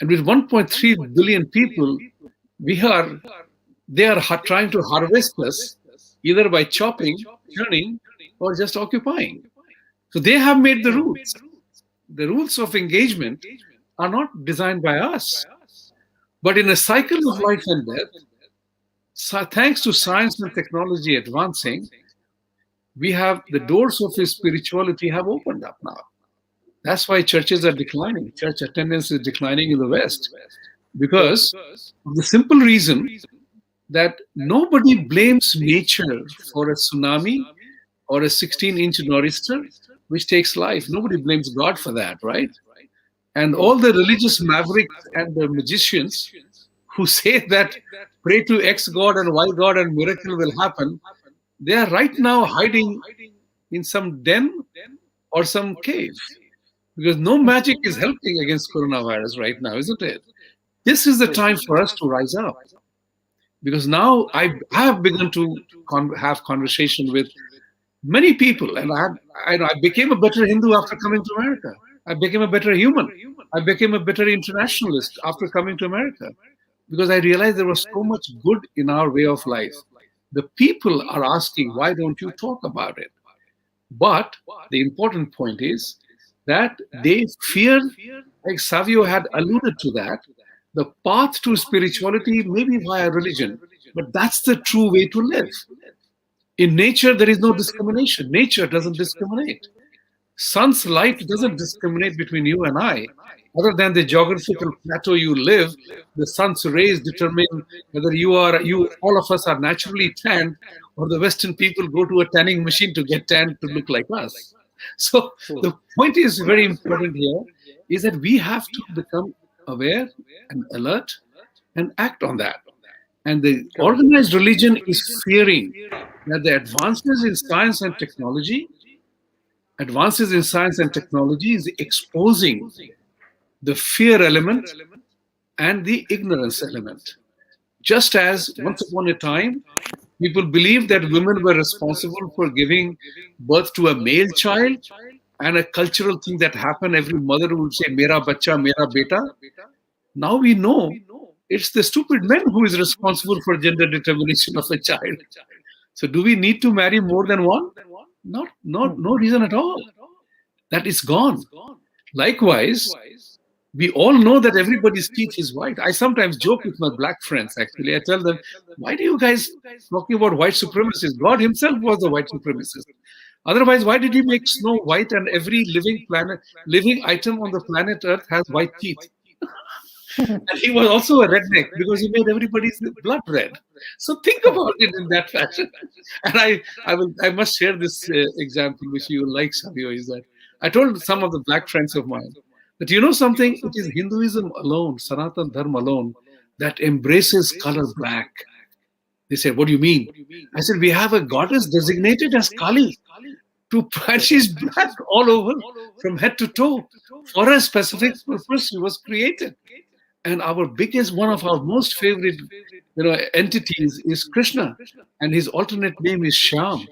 And with 1.3 billion people, we are they are trying to harvest us either by chopping, churning, or just occupying. So they have made the rules. The rules of engagement are not designed by us. But in a cycle of life and death, thanks to science and technology advancing, we have the doors of his spirituality have opened up now. That's why churches are declining. Church attendance is declining in the West Yes. because of the simple reason that nobody blames nature for a tsunami or a 16-inch nor'easter which takes life. Nobody blames God for that, right? And True. all the religious mavericks and the magicians who say that pray to X God and Y God and miracle will happen, they are right now hiding in some den or some cave because no magic is helping against coronavirus right now, isn't it? This is the True. time for us to rise up because now I have begun to have conversation with Many people, and I became a better Hindu after coming to America. I became a better human. I became a better internationalist after coming to America because I realized there was so much good in our way of life. The people are asking, why don't you talk about it? But the important point is that they fear, like Savio had alluded to that, the path to spirituality may be via religion, but that's the true way to live. In nature, there is no discrimination. Nature doesn't discriminate. Sun's light doesn't discriminate between you and I. Other than the geographical plateau you live, the sun's rays determine whether all of us are naturally tanned, or the Western people go to a tanning machine to get tanned to look like us. So the point is very important here is that we have to become aware and alert and act on that. And the organized religion is fearing that the advances in science and technology is exposing the fear element and the ignorance element. Just as once upon a time, people believed that women were responsible for giving birth to a male child, and a cultural thing that happened, every mother would say, Mera bacha, mera beta. Now we know it's the stupid men who is responsible for gender determination of a child. So do we need to marry more than one? No reason at all. That is gone. Likewise, we all know that everybody's teeth is white. I sometimes joke with my black friends, actually. I tell them, why do you guys talking about white supremacists? God himself was a white supremacist. Otherwise, why did he make snow white and every living item on the planet Earth has white teeth? And he was also a redneck because he made everybody's blood red. So think about it in that fashion. And I must share this example, which you will like, Savio, is that I told some of the black friends of mine that you know something, it is Hinduism alone, Sanatan Dharma alone, that embraces color black. They said, what do you mean? I said, we have a goddess designated as Kali. And she's black all over, from head to toe. For a specific purpose, she was created. And one of our most favorite, entities is Krishna, and his alternate name is Shyam.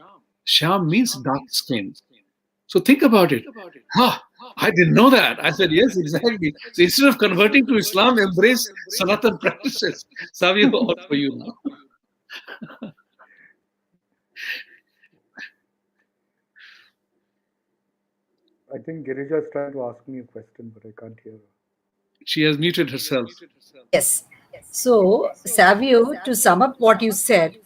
Shyam means dark skin. So think about it. I didn't know that. I said, yes, exactly. So instead of converting to Islam, embrace Sanatan practices. Savio, all for you now. I think Girija is trying to ask me a question, but I can't hear her. She has muted herself. Yes. So, Savio, to sum up what you said,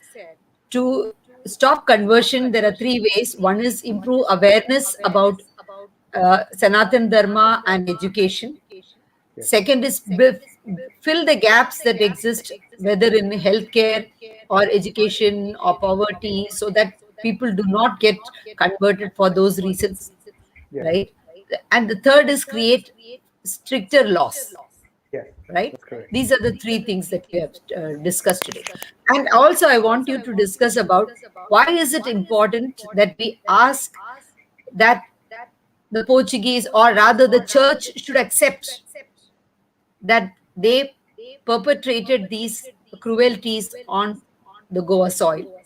to stop conversion, there are three ways. One is improve awareness about Sanatan Dharma and education. Second is fill the gaps that exist, whether in healthcare or education or poverty, so that people do not get converted for those reasons, right? And the third is create stricter laws. Yes, Right? that's correct. These are the three things that we have discussed today. And also, I want you to discuss about why is it important that we ask that the Portuguese, or rather the church, should accept that they perpetrated these cruelties on the Goa soil,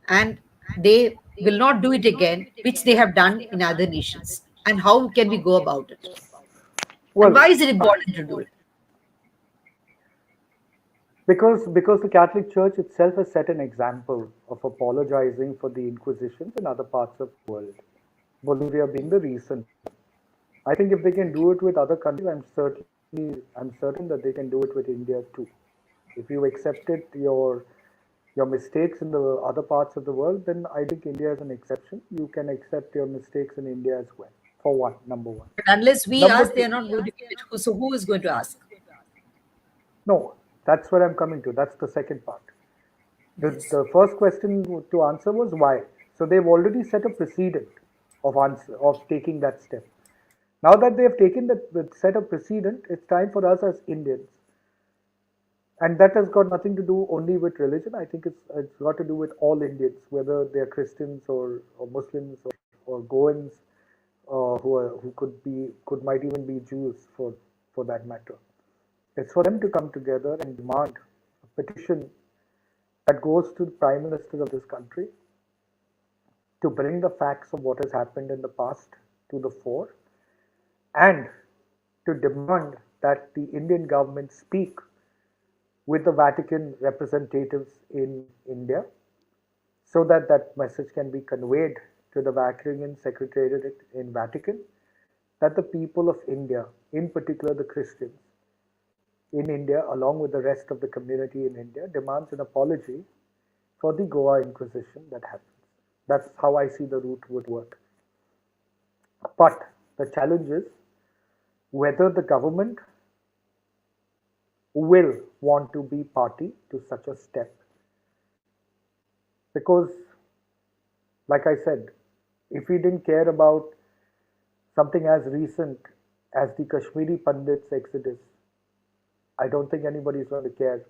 and they will not do it again, which they have done in other nations. And how can we go about it? And why is it important to do it? Because the Catholic Church itself has set an example of apologizing for the Inquisitions in other parts of the world, Bolivia being the recent. I think if they can do it with other countries, I'm certain that they can do it with India too. If you accepted your mistakes in the other parts of the world, then I think India is an exception. You can accept your mistakes in India as well. For one, number one. But unless we ask, they are not going to give it. So who is going to ask? No, that's where I'm coming to. That's the second part. The first question to answer was why. So they've already set a precedent of taking that step. Now that they have taken set a precedent, it's time for us as Indians. And that has got nothing to do only with religion. I think it's got to do with all Indians, whether they're Christians or Muslims or Goans, who might even be Jews for that matter. It's for them to come together and demand a petition that goes to the Prime Minister of this country to bring the facts of what has happened in the past to the fore, and to demand that the Indian government speak with the Vatican representatives in India so that that message can be conveyed to the Vatican Secretariat in Vatican, that the people of India, in particular the Christians in India, along with the rest of the community in India, demands an apology for the Goa Inquisition that happens. That's how I see the route would work. But the challenge is whether the government will want to be party to such a step. Because, like I said, if we didn't care about something as recent as the Kashmiri Pandits' exodus, I don't think anybody's going to care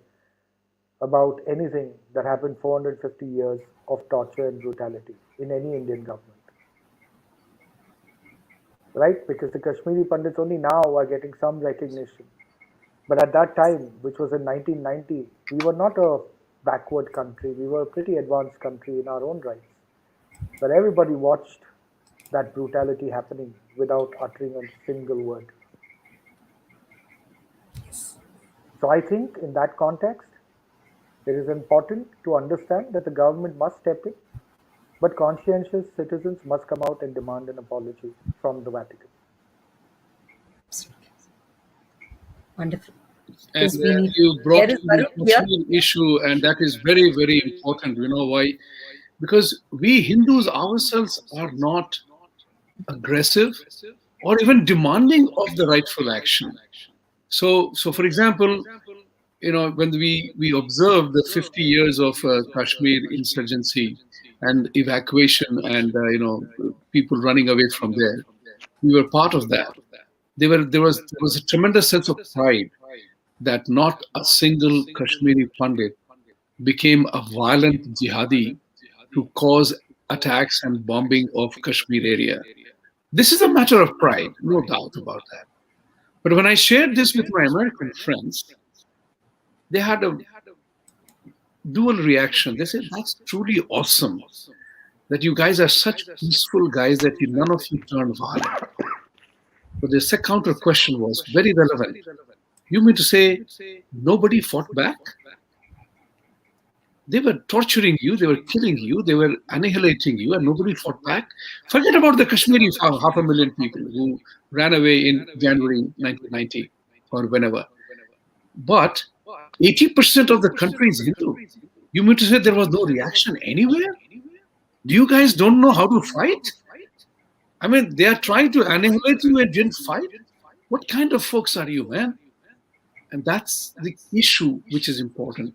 about anything that happened 450 years of torture and brutality in any Indian government. Right? Because the Kashmiri Pandits only now are getting some recognition. But at that time, which was in 1990, we were not a backward country. We were a pretty advanced country in our own rights. But everybody watched that brutality happening without uttering a single word. So I think in that context, it is important to understand that the government must step in, but conscientious citizens must come out and demand an apology from the Vatican. Wonderful. And Because we need. you brought There is in the Varun here. Kashmir issue, and that is very, very important. You know why? Because we Hindus ourselves are not aggressive or even demanding of the rightful action. So for example, when we observed the 50 years of Kashmir insurgency and evacuation and people running away from there, we were part of that. There was a tremendous sense of pride that not a single Kashmiri Pandit became a violent jihadi to cause attacks and bombing of Kashmir area. This is a matter of pride, no doubt about that. But when I shared this with my American friends, they had a dual reaction. They said, that's truly awesome that you guys are such peaceful guys that none of you turn violent. But the counter question was very relevant. You mean to say nobody fought back? They were torturing you, they were killing you, they were annihilating you, and nobody fought back. Forget about the Kashmiri 500,000 people who ran away in January 1990 or whenever. But 80% of the country is Hindu. You mean to say there was no reaction anywhere? Do you guys don't know how to fight? I mean, they are trying to annihilate you and didn't fight? What kind of folks are you, man? And that's the issue which is important.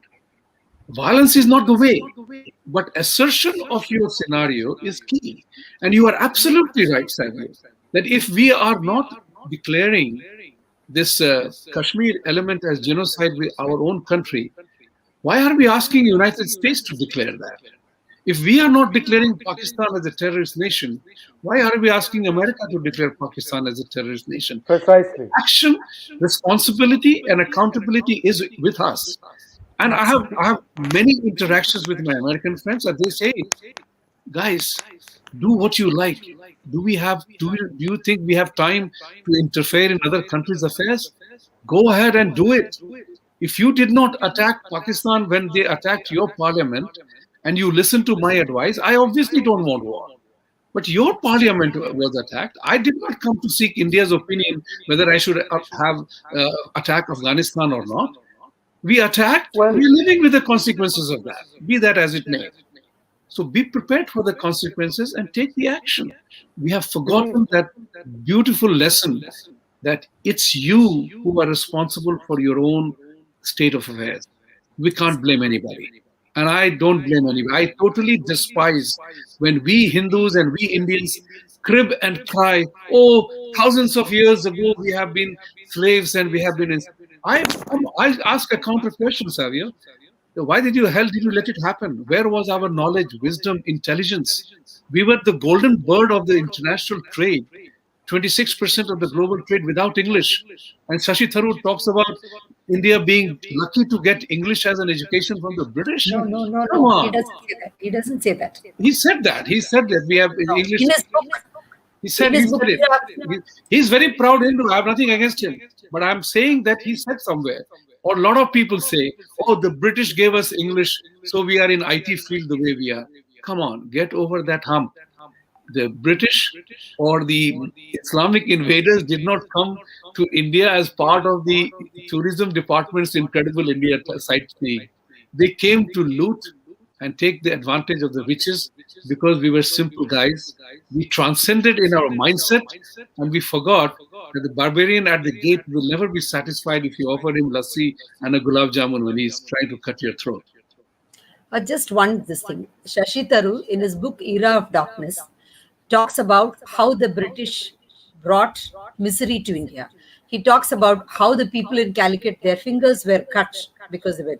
Violence is not the way, but assertion of your scenario is key. And you are absolutely right, Savio, that if we are not declaring this Kashmir element as genocide with our own country, why are we asking the United States to declare that? If we are not declaring Pakistan as a terrorist nation, why are we asking America to declare Pakistan as a terrorist nation? Precisely. Action, responsibility, and accountability is with us. And I have many interactions with my American friends, and they say, guys, do what you like. Do you think we have time to interfere in other countries' affairs? Go ahead and do it. If you did not attack Pakistan when they attacked your parliament, and you listen to my advice, I obviously don't want war. But your parliament was attacked. I did not come to seek India's opinion whether I should have attack Afghanistan or not. We attacked, we're living with the consequences of that, be that as it may. So be prepared for the consequences and take the action. We have forgotten that beautiful lesson that it's you who are responsible for your own state of affairs. We can't blame anybody. And I don't blame anybody. I totally despise when we Hindus and we Indians crib and cry, oh, thousands of years ago we have been slaves and we have been... I ask a counter question, Savio. Why did you let it happen? Where was our knowledge, wisdom, intelligence? We were the golden bird of the international trade. 26% of the global trade without English. And Shashi Tharoor talks about India being lucky to get English as an education from the British? No, no, no, Come no. He on. doesn't say that. He doesn't say that. He said that. He said that we have No. English. In his book, He in said his he book, said it. He's very proud Hindu. I have nothing against him. But I'm saying that he said somewhere. Or a lot of people say, oh, the British gave us English, so we are in IT field the way we are. Come on, get over that hump. The British or the Islamic invaders did not come to India as part of the tourism department's incredible India sightseeing. They came to loot and take the advantage of the riches because we were simple guys. We transcended in our mindset and we forgot that the barbarian at the gate will never be satisfied if you offer him lassi and a gulab jamun when he's trying to cut your throat. just one this thing. Shashi Tharoor, in his book Era of Darkness, talks about how the British brought misery to India. He talks about how the people in Calicut, their fingers were cut because they were.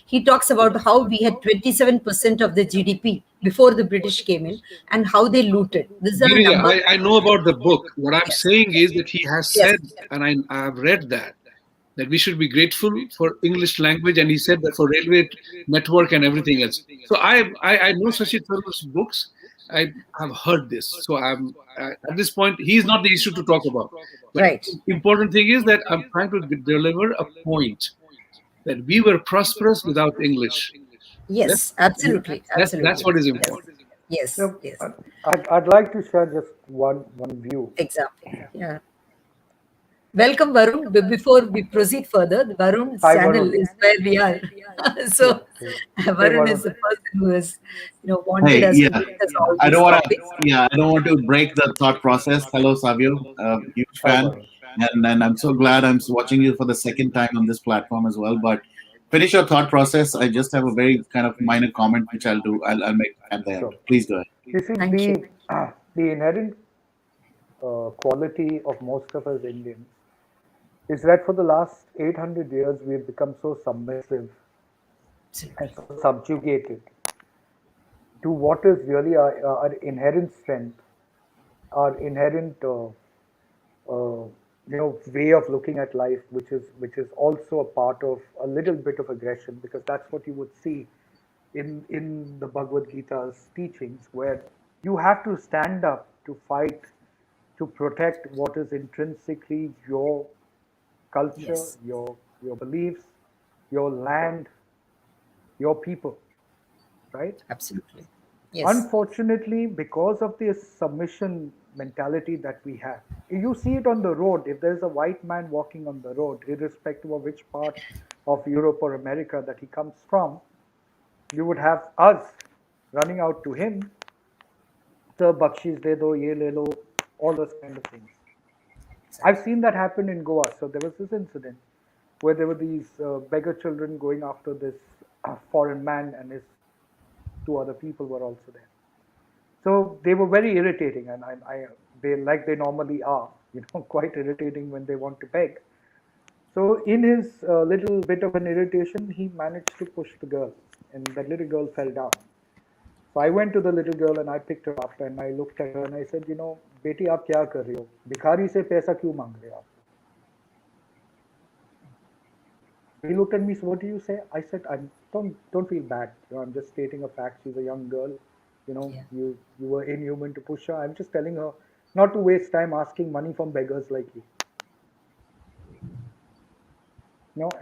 He talks about how we had 27% of the GDP before the British came in and how they looted. These are Girija, numbers. I know about the book. What I'm Yes. saying is that he has Yes. said, and I have read that we should be grateful for English language, and he said that for railway network and everything else. So I know Shashi Tharoor's books. I have heard this. So at this point, he's not the issue to talk about. But Right. important thing is that I'm trying to deliver a point that we were prosperous without English. Yes, absolutely. That's Absolutely. what is Yes. important. Yes. Now, Yes. I'd like to share just one view. Exactly. Yeah. Welcome, Varun. Before we proceed further, the Varun's Hi, channel Varun. is where we are. Yeah. So, Hey, Varun is Varun. the person who has, wanted Hey, us to yeah, discuss all I these don't want to. topics. Yeah, I don't want to break the thought process. Hello, Savio, huge Hi, fan, Varun. and I'm so glad I'm watching you for the second time on this platform as well. But finish your thought process. I just have a very kind of minor comment which I'll do. I'll make at the end. Sure. Please go ahead. You see, Thank you. the inherent quality of most of us Indians is that for the last 800 years we've become so submissive and so subjugated to what is really our inherent strength, our inherent way of looking at life, which is also a part of a little bit of aggression, because that's what you would see in the Bhagavad Gita's teachings, where you have to stand up to fight to protect what is intrinsically your culture, Yes. your beliefs, your land, your people, right? Absolutely. Yes. Unfortunately, because of this submission mentality that we have, you see it on the road. If there's a white man walking on the road, irrespective of which part of Europe or America that he comes from, you would have us running out to him, the bakshis de do, ye le lo, all those kind of things. I've seen that happen in Goa. So there was this incident where there were these beggar children going after this foreign man, and his two other people were also there. So they were very irritating, and they, like they normally are, quite irritating when they want to beg. So in his little bit of an irritation, he managed to push the girl, and that little girl fell down. So I went to the little girl and I picked her up and I looked at her and I said, बेटी आप क्या कर रही हो? भिखारी से पैसा क्यों मांग रहे हो आप? He looked at me. So what do you say? I said, don't feel bad. I'm just stating a fact. She's a young girl. Yeah. You were inhuman to push her. I'm just telling her not to waste time asking money from beggars like you.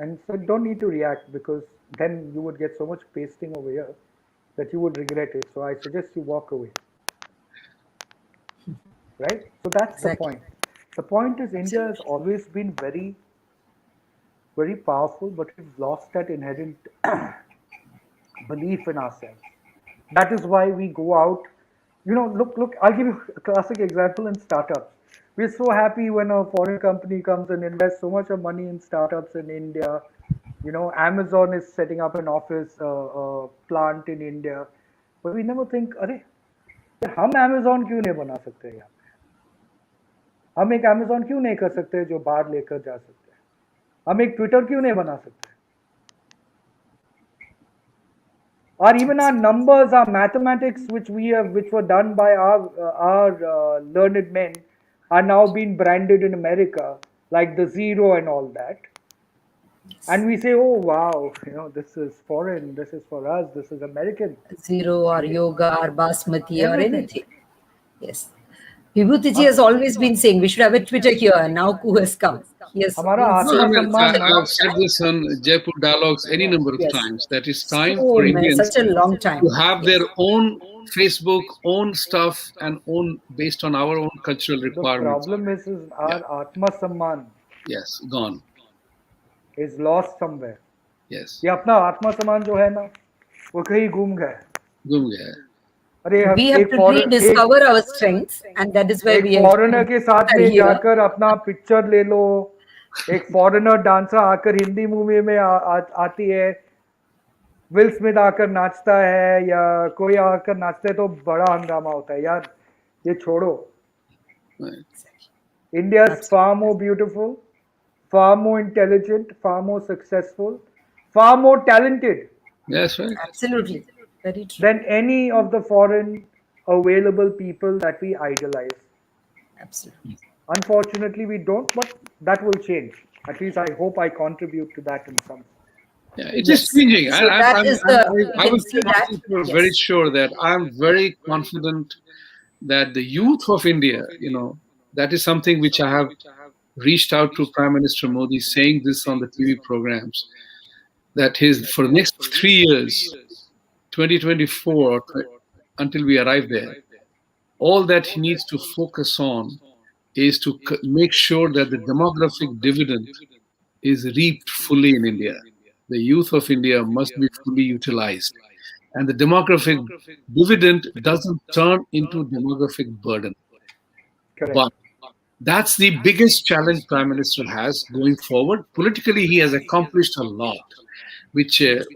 And so don't need to react, because then you would get so much pasting over here that you would regret it. So I suggest you walk away. Right? So that's Exactly. the point. The point is, India has always been very, very powerful, but we've lost that inherent belief in ourselves. That is why we go out. Look, I'll give you a classic example in startups. We're so happy when a foreign company comes and invests so much of money in startups in India. Amazon is setting up an office plant in India. But we never think, अरे हम Amazon क्यों नहीं बना सकते यहाँ पे? हम एक Amazon क्यों नहीं कर सकते जो बाहर लेकर जा सकते हैं? हम एक Twitter क्यों नहीं बना सकते? Or even our numbers, our mathematics, which were done by our learned men, are now being branded in America, like the zero and all that. And we say, oh wow, this is foreign, this is for us, this is American. Zero or yoga or basmati or Everything. anything. Yes. Vibhutiji अब has always been saying we should have a Twitter here, and now who has come? He has हमारा been No, I saying आत्मा mean, for such सम्मान a ना, I've long said time. this on Jaipur Dialogues any number of Yes. times that it's time So for Indians such a long to time. have Yes. their own Facebook, own stuff, and own based on our own cultural the requirements. problem is Yeah. our आत्मा सम्मान Yes. Gone. is lost somewhere. Yes. ये अपना आत्मा सम्मान जो है ना, वो कहीं घूम गया है. Gum gaya hai. अरे We have एक to foreign rediscover our strengths, and that is why एक we have फॉरेनर के साथ में here. जाकर अपना पिक्चर ले लो. एक फॉरेनर डांसर आकर हिंदी मूवी में आती है, विल स्मिथ आकर नाचता है या कोई आकर नाचता है तो बड़ा हंगामा होता है. यार ये छोड़ो. Right. India is far more beautiful, far more intelligent, far more successful, far more talented Yes, right. Absolutely. Very true. than any of the foreign available people that we idolize. Absolutely. Unfortunately, we don't, but that will change. At least I hope I contribute to that in some. Yeah, it is Yes. changing. So that is the, I you can will see say that. for very Yes. sure that I'm very confident that the youth of India, that is something which I have reached out to Prime Minister Modi, saying this on the TV programs, that for the next 3 years, 2024, until we arrive there, all that he needs to focus on is to make sure that the demographic dividend is reaped fully in India. The youth of India must be fully utilized. And the demographic dividend doesn't turn into demographic burden. Correct. But that's the biggest challenge Prime Minister has going forward. Politically, he has accomplished a lot, which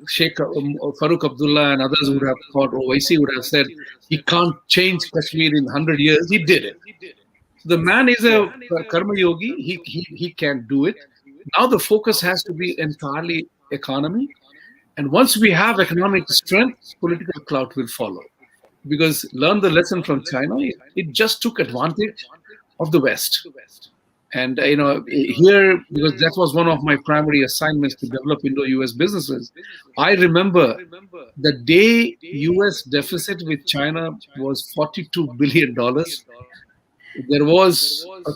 Sheikh Farooq Abdullah and others would have thought, Owaisi would have said, he can't change Kashmir in 100 years. He did it. The man is a karma yogi. He can do it. Now the focus has to be entirely economy. And once we have economic strength, political clout will follow. Because learn the lesson from China, it just took advantage of the West. And here, because that was one of my primary assignments to develop Indo-US businesses, I remember the day US deficit with China was $42 billion. There was a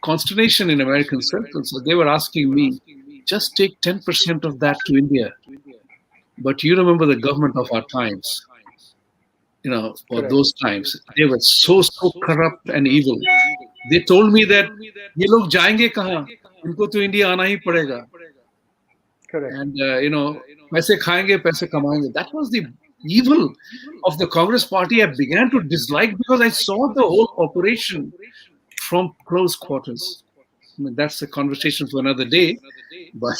consternation in American circles. So they were asking me, just take 10% of that to India. But you remember the government of our times, or Correct. those times, they were so corrupt and evil. They told me that ये लोग जाएंगे कहाँ? इनको तो India आना ही पड़ेगा. Correct. And पैसे खाएंगे, पैसे कमाएंगे. That was the evil of the Congress Party. I began to dislike because I saw the whole operation from close quarters. I mean, that's a conversation for another day. But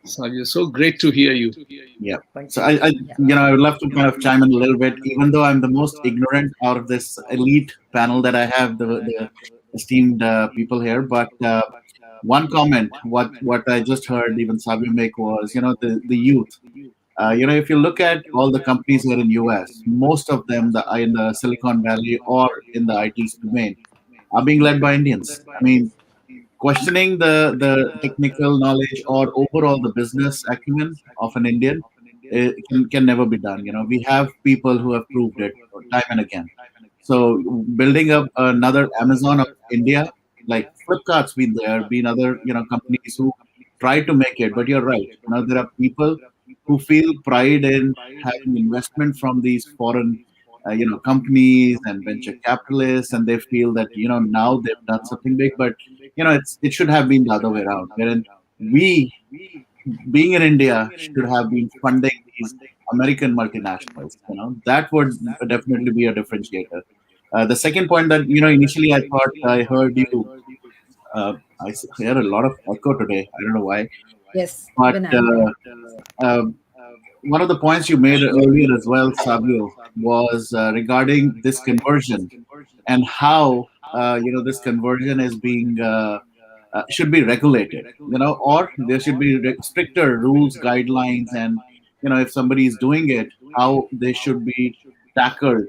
Savio, so great to hear you. Yeah. Thank So you. I would love to kind of chime in a little bit, even though I'm the most ignorant out of this elite panel that I have, the esteemed people here. But one comment, what I just heard even Savio make was, the youth. If you look at all the companies here in US, most of them in the Silicon Valley or in the IT domain are being led by Indians. I mean, questioning the technical knowledge or overall the business acumen of an Indian can never be done. We have people who have proved it time and again. So building up another Amazon of India, like Flipkart's been other companies who try to make it. But you're right. There are people who feel pride in having investment from these foreign companies and venture capitalists, and they feel that now they've done something big. But it should have been the other way around, wherein we, being in India, should have been funding these American multinationals. That would definitely be a differentiator. The second point that initially I thought I heard you. I hear a lot of echo today. I don't know why, Yes. but Even I'm one of the points you made earlier as well, Savio, was regarding this conversion and how this conversion is being should be regulated, or there should be stricter rules, guidelines, and if somebody is doing it, how they should be tackled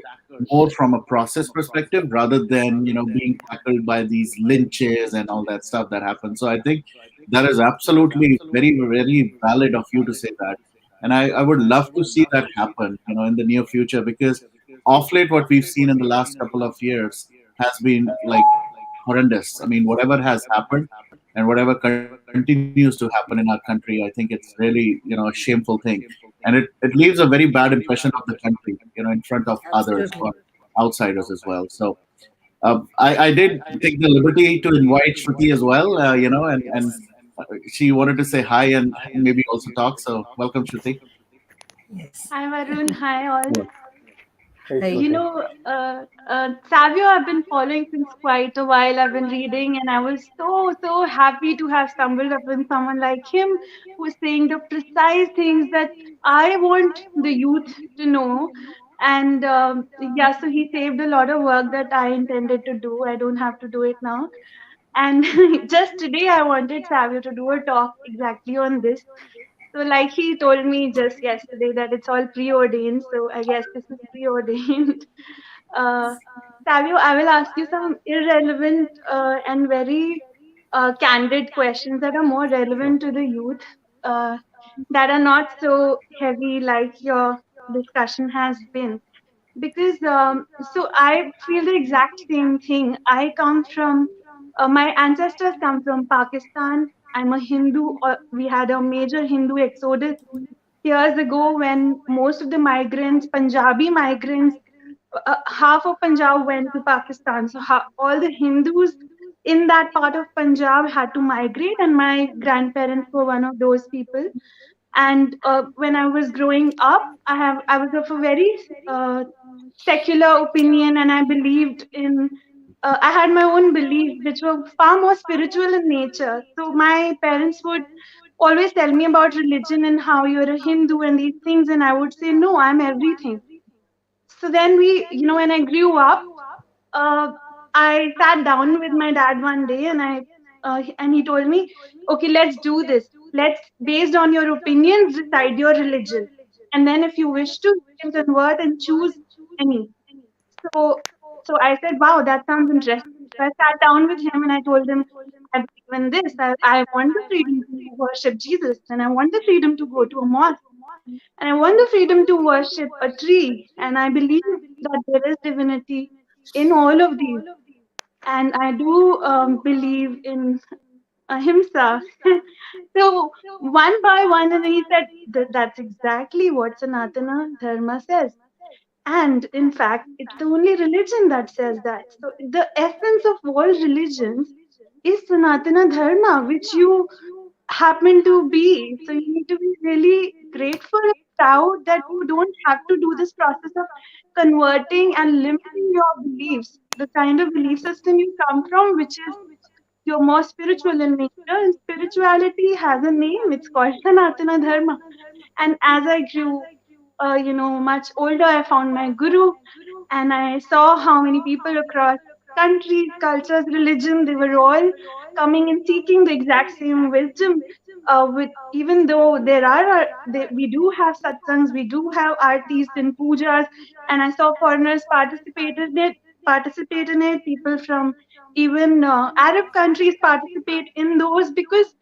more from a process perspective rather than being tackled by these lynches and all that stuff that happens. So I think That is absolutely very, very valid of you to say that. And I would love to see that happen, in the near future, because off late, what we've seen in the last couple of years has been like horrendous. I mean, whatever has happened and whatever continues to happen in our country, I think it's really, a shameful thing. And it leaves a very bad impression of the country, in front of others or Absolutely. outsiders as well. So I did take the liberty to invite Shruti as well, and she wanted to say hi and maybe also talk. So welcome, Shruti. Yes. Hi Varun, hi all. Yeah. Hey, Hi. You Shruti. know, Savio, I've been following since quite a while. I've been reading, and I was so happy to have stumbled upon someone like him who's saying the precise things that I want the youth to know. And yeah, so he saved a lot of work that I intended to do. I don't have to do it now. And just today, I wanted Savio to do a talk exactly on this. So, like he told me just yesterday that it's all preordained. So, I guess this is preordained. Uh, Savio, I will ask you some irrelevant and very candid questions that are more Sure. relevant to the youth, uh, that are not so heavy like your discussion has been. Because so I feel the exact same thing. I come from, my ancestors come from Pakistan. I'm a Hindu. We had a major Hindu exodus years ago when most of the migrants, Punjabi migrants, half of Punjab went to Pakistan. So all the Hindus in that part of Punjab had to migrate, and my grandparents were one of those people. And when I was growing up, I was of a very secular opinion, and I believed in. I had my own belief, which were far more spiritual in nature. So my parents would always tell me about religion and how you're a Hindu and these things, and I would say, no, I'm everything. So then when I grew up, uh, I sat down with my dad one day, and and he told me, okay, let's do this. Let's, based on your opinions, decide your religion, and then if you wish to, you can convert and choose any. So, so I said, wow, that sounds interesting. So I sat down with him and I told him, I believe in this. I want the freedom to worship Jesus, and I want the freedom to go to a mosque, and I want the freedom to worship a tree. And I believe that there is divinity in all of these. And I do believe in ahimsa. So one by one, and he said that that's exactly what Sanatana Dharma says. And in fact, it's the only religion that says that. So the essence of all religions is Sanatana Dharma, which you happen to be. So you need to be really grateful and proud that you don't have to do this process of converting and limiting your beliefs, the kind of belief system you come from, which is you're more spiritual in nature. And spirituality has a name. It's called Sanatana Dharma. And as I grew, much older, I found my guru, and I saw how many people across countries, cultures, religion, they were all coming and seeking the exact same wisdom. With even though we do have satsangs, we do have artis and pujas, and I saw foreigners participate in it. People from even Arab countries participate in those because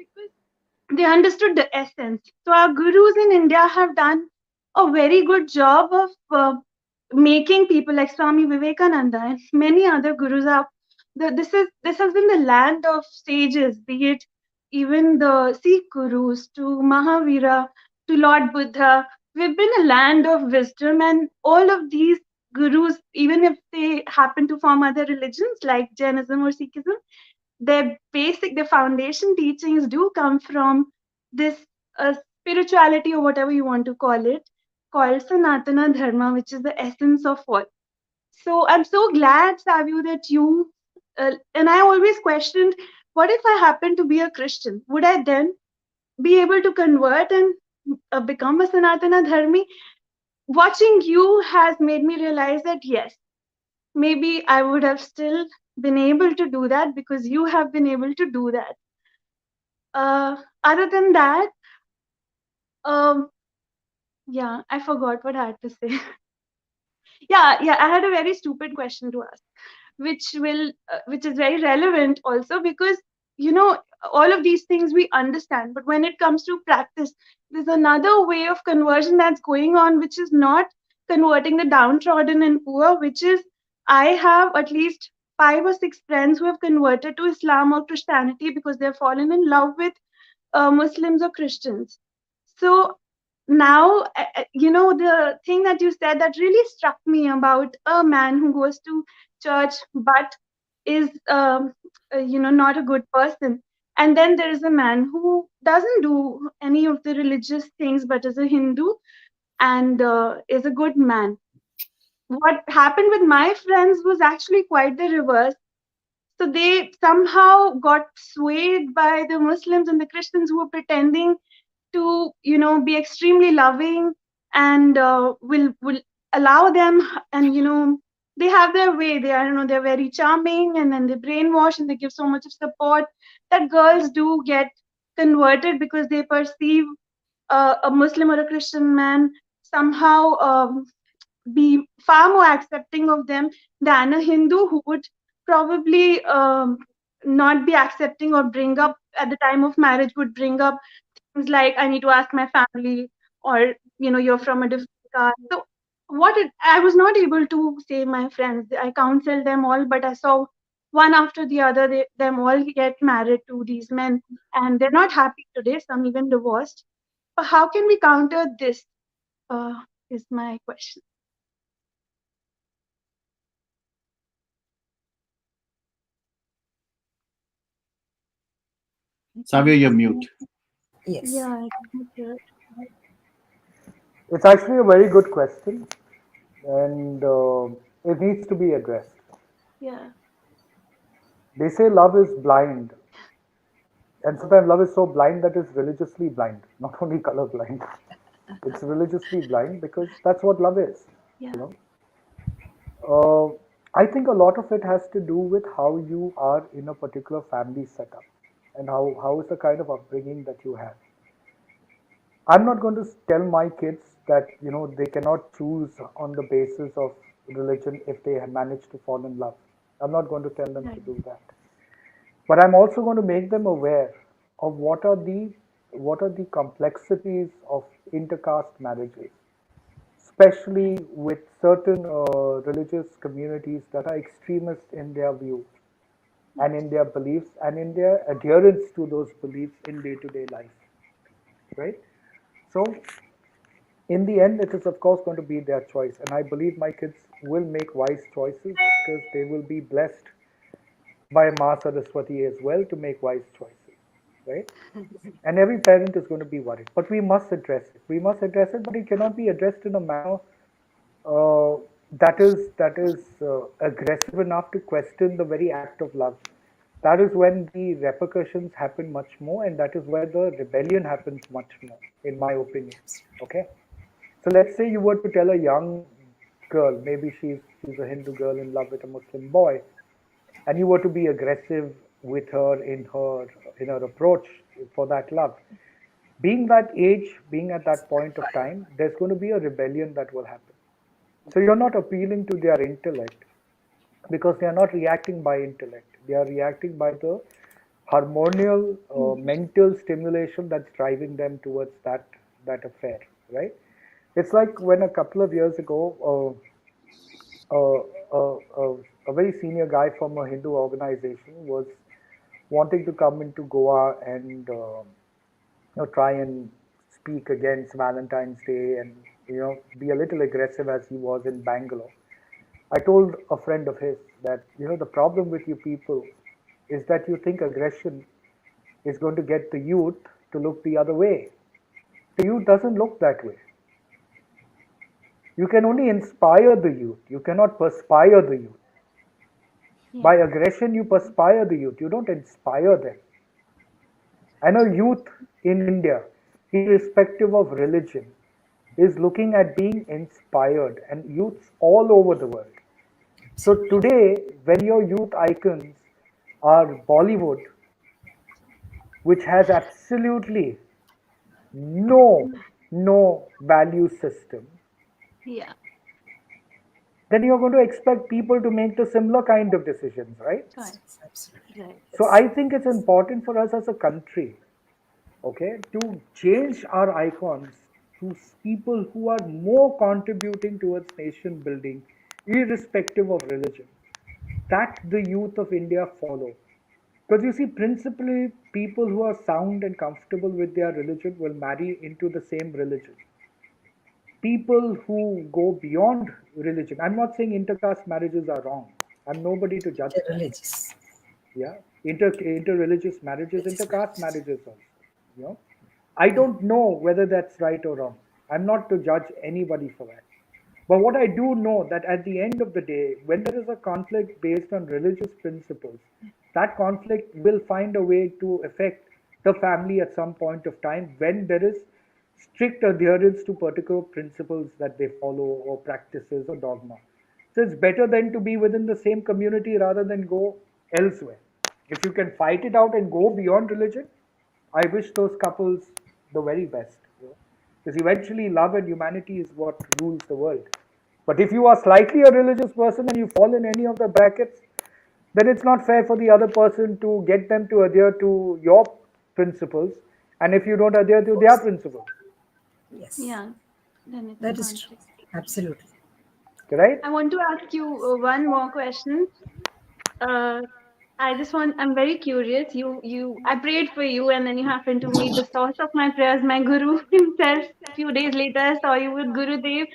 they understood the essence. So our gurus in India have done a very good job of making people like Swami Vivekananda and many other gurus are. This has been the land of sages, be it even the Sikh gurus to Mahavira to Lord Buddha. We've been a land of wisdom, and all of these gurus, even if they happen to form other religions like Jainism or Sikhism, their foundation teachings do come from this spirituality or whatever you want to call it, called Sanatana Dharma, which is the essence of all. So I'm so glad, Savio, that you, and I always questioned, what if I happen to be a Christian? Would I then be able to convert and become a Sanatana Dharmi? Watching you has made me realize that yes, maybe I would have still been able to do that because you have been able to do that. Other than that, um, yeah, I forgot what I had to say. Yeah, I had a very stupid question to ask, which is very relevant also because all of these things we understand, but when it comes to practice, there's another way of conversion that's going on, which is not converting the downtrodden and poor, which is, I have at least 5 or 6 friends who have converted to Islam or Christianity because they've fallen in love with Muslims or Christians. So now, the thing that you said that really struck me about a man who goes to church but is, not a good person. And then there is a man who doesn't do any of the religious things but is a Hindu and is a good man. What happened with my friends was actually quite the reverse. So they somehow got swayed by the Muslims and the Christians who were pretending to, be extremely loving and will allow them, and they have their way. They are, they're very charming, and then they brainwash and they give so much of support that girls do get converted because they perceive a Muslim or a Christian man somehow be far more accepting of them than a Hindu who would probably not be accepting or bring up at the time of marriage, would bring up things like, I need to ask my family, or you're from a different caste. So I was not able to say my friends. I counseled them all, but I saw one after the other, them all get married to these men, and they're not happy today. Some even divorced. But how can we counter this? Is my question. Savio, you're mute. Yes. Yeah, I can hear it. It's actually a very good question, and it needs to be addressed. Yeah. They say love is blind, and sometimes love is so blind that it's religiously blind, not only color blind. It's religiously blind because that's what love is. Yeah. You know, I think a lot of it has to do with how you are in a particular family setup, and how is the kind of upbringing that you have. I'm not going to tell my kids that they cannot choose on the basis of religion if they have managed to fall in love. I'm not going to tell them to Right. do that. But I'm also going to make them aware of what are the complexities of intercaste marriages, especially with certain religious communities that are extremist in their views and in their beliefs and in their adherence to those beliefs in day-to-day life, right? So in the end, it is of course going to be their choice, and I believe my kids will make wise choices because they will be blessed by Ma Saraswati as well to make wise choices, right? And every parent is going to be worried, but we must address it. We must address it, but it cannot be addressed in a manner uh, that is aggressive enough to question the very act of love. That is when the repercussions happen much more, and that is where the rebellion happens much more, in my opinion. Okay, so let's say you were to tell a young girl, maybe she's a Hindu girl in love with a Muslim boy, and you were to be aggressive with her in her approach for that love. Being that age, being at that point of time, there's going to be a rebellion that will happen. So you're not appealing to their intellect because they are not reacting by intellect. They are reacting by the harmonial mental stimulation that's driving them towards that affair, right? It's like when a couple of years ago, uh, a very senior guy from a Hindu organization was wanting to come into Goa and try and speak against Valentine's Day and be a little aggressive as he was in Bangalore. I told a friend of his that the problem with you people is that you think aggression is going to get the youth to look the other way. The youth doesn't look that way. You can only inspire the youth. You cannot perspire the youth. Yeah. By aggression, you perspire the youth. You don't inspire them. I know youth in India, irrespective of religion, is looking at being inspired, and youths all over the world. So today, when your youth icons are Bollywood, which has absolutely no, Mm. no value system, Yeah. then you're going to expect people to make the similar kind of decisions, right? Correct. Absolutely. Right. So Yes. I think it's important for us as a country, okay, to change our icons to people who are more contributing towards nation building, irrespective of religion, that the youth of India follow. Because you see, principally, people who are sound and comfortable with their religion will marry into the same religion. People who go beyond religion, I'm not saying intercaste marriages are wrong. I'm nobody to judge that. Interreligious. Yeah, interreligious marriages, Religious intercaste marriages. marriages also. You know, I Yeah. don't know whether that's right or wrong. I'm not to judge anybody for that. But what I do know that at the end of the day, when there is a conflict based on religious principles, that conflict will find a way to affect the family at some point of time when there is strict adherence to particular principles that they follow or practices or dogma. So it's better then to be within the same community rather than go elsewhere. If you can fight it out and go beyond religion, I wish those couples the very best. You know? Because eventually love and humanity is what rules the world. But if you are slightly a religious person and you fall in any of the brackets, then it's not fair for the other person to get them to adhere to your principles. And if you don't adhere to their principles, Yes. Yeah. Then it's a That is true. conflict. Absolutely. right? I want to ask you one more question. Uh, I'm very curious. I prayed for you, and then you happened to meet the source of my prayers, my Guru himself. A few days later, I saw you with Guru Dev,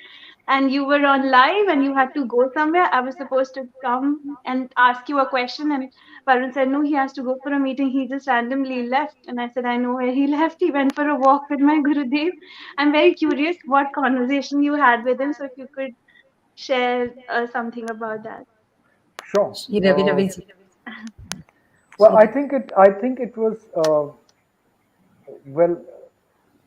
and you were on live, and you had to go somewhere. I was supposed to come and ask you a question, and Varun said, no, he has to go for a meeting. He just randomly left. And I said, I know where he left. He went for a walk with my Guru Dev. I'm very curious what conversation you had with him. So if you could share something about that. Sure. Shri Ravi Raviji. Well, Shri Ravi. I think it was well.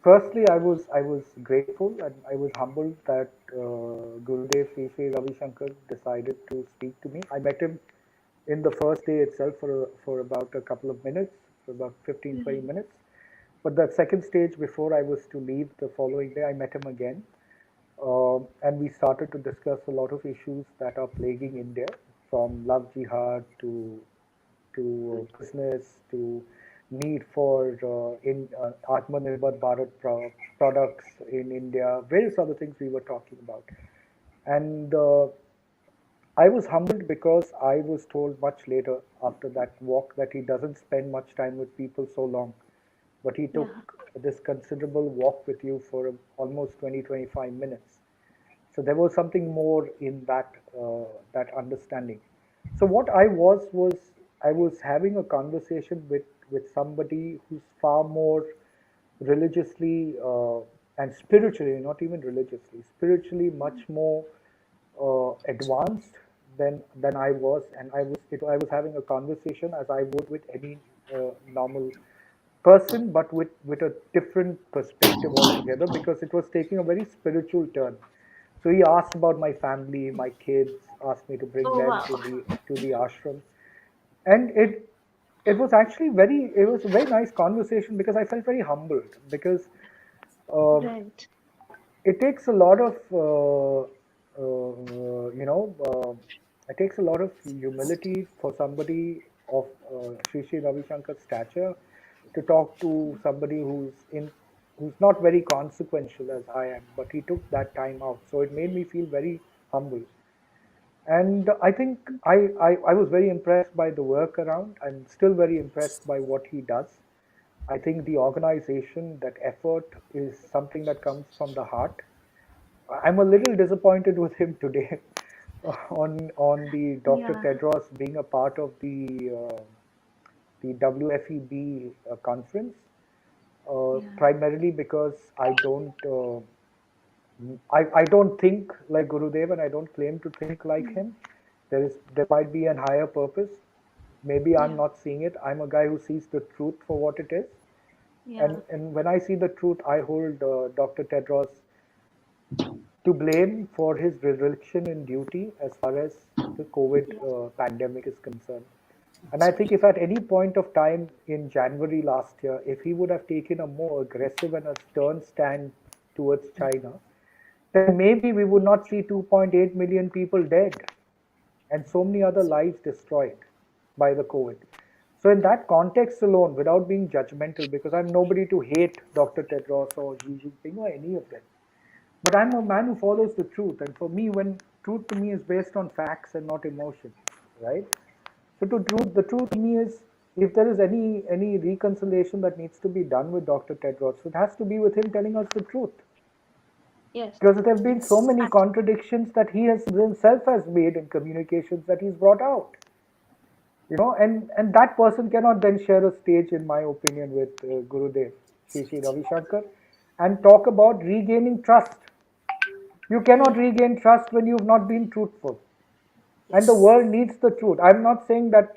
Firstly, I was grateful and I was humbled that Gurudev Sri Ravi Shankar decided to speak to me. I met him in the first day itself for about a couple of minutes, for about 15-20 Right. minutes. But the second stage before I was to leave the following day, I met him again. And we started to discuss a lot of issues that are plaguing India, from love jihad to business to need for in Atmanirbhar Bharat products in India, various other things we were talking about. And I was humbled because I was told much later after that walk that he doesn't spend much time with people so long, but he took Yeah. this considerable walk with you for almost 20-25 minutes. So there was something more in that understanding. So what was I was having a conversation with somebody who's far more religiously and spiritually, not even religiously, spiritually much more advanced than I was, and I was having a conversation as I would with any normal person, but with a different perspective altogether because it was taking a very spiritual turn. So he asked about my family, my kids, asked me to bring Oh, them wow. to the ashram, and it was actually it was a very nice conversation because I felt very humbled because um, Right. it takes a lot of it takes a lot of humility for somebody of Sri Ravi Shankar's stature to talk to somebody who's not very consequential as I am, but he took that time out. So it made me feel very humble. And I think I was very impressed by the work around. I'm still very impressed by what he does. I think the organization, that effort is something that comes from the heart. I'm a little disappointed with him today on the Dr. Yeah. Tedros being a part of the WFEB conference, Yeah. primarily because I don't think like Gurudev and I don't claim to think like Mm. him. There might be an higher purpose. Maybe I'm Yeah. not seeing it. I'm a guy who sees the truth for what it is. Yeah. And when I see the truth, I hold Dr. Tedros to blame for his dereliction in duty as far as the COVID Yeah. pandemic is concerned. And I think if at any point of time in January last year, if he would have taken a more aggressive and a stern stand towards China, then maybe we would not see 2.8 million people dead and so many other lives destroyed by the COVID. So in that context alone, without being judgmental, because I'm nobody to hate Dr. Tedros or Xi Jinping or any of them, but I'm a man who follows the truth. And for me, when truth to me is based on facts and not emotion, right? So the truth to me is, if there is any reconciliation that needs to be done with Dr. Tedros, it has to be with him telling us the truth. Yes. Because there have been so many contradictions that he has himself has made in communications that he's brought out. And that person cannot then share a stage, in my opinion, with Gurudev, Sri Ravi Shankar, and talk about regaining trust. You cannot regain trust when you've not been truthful. And the world needs the truth. I'm not saying that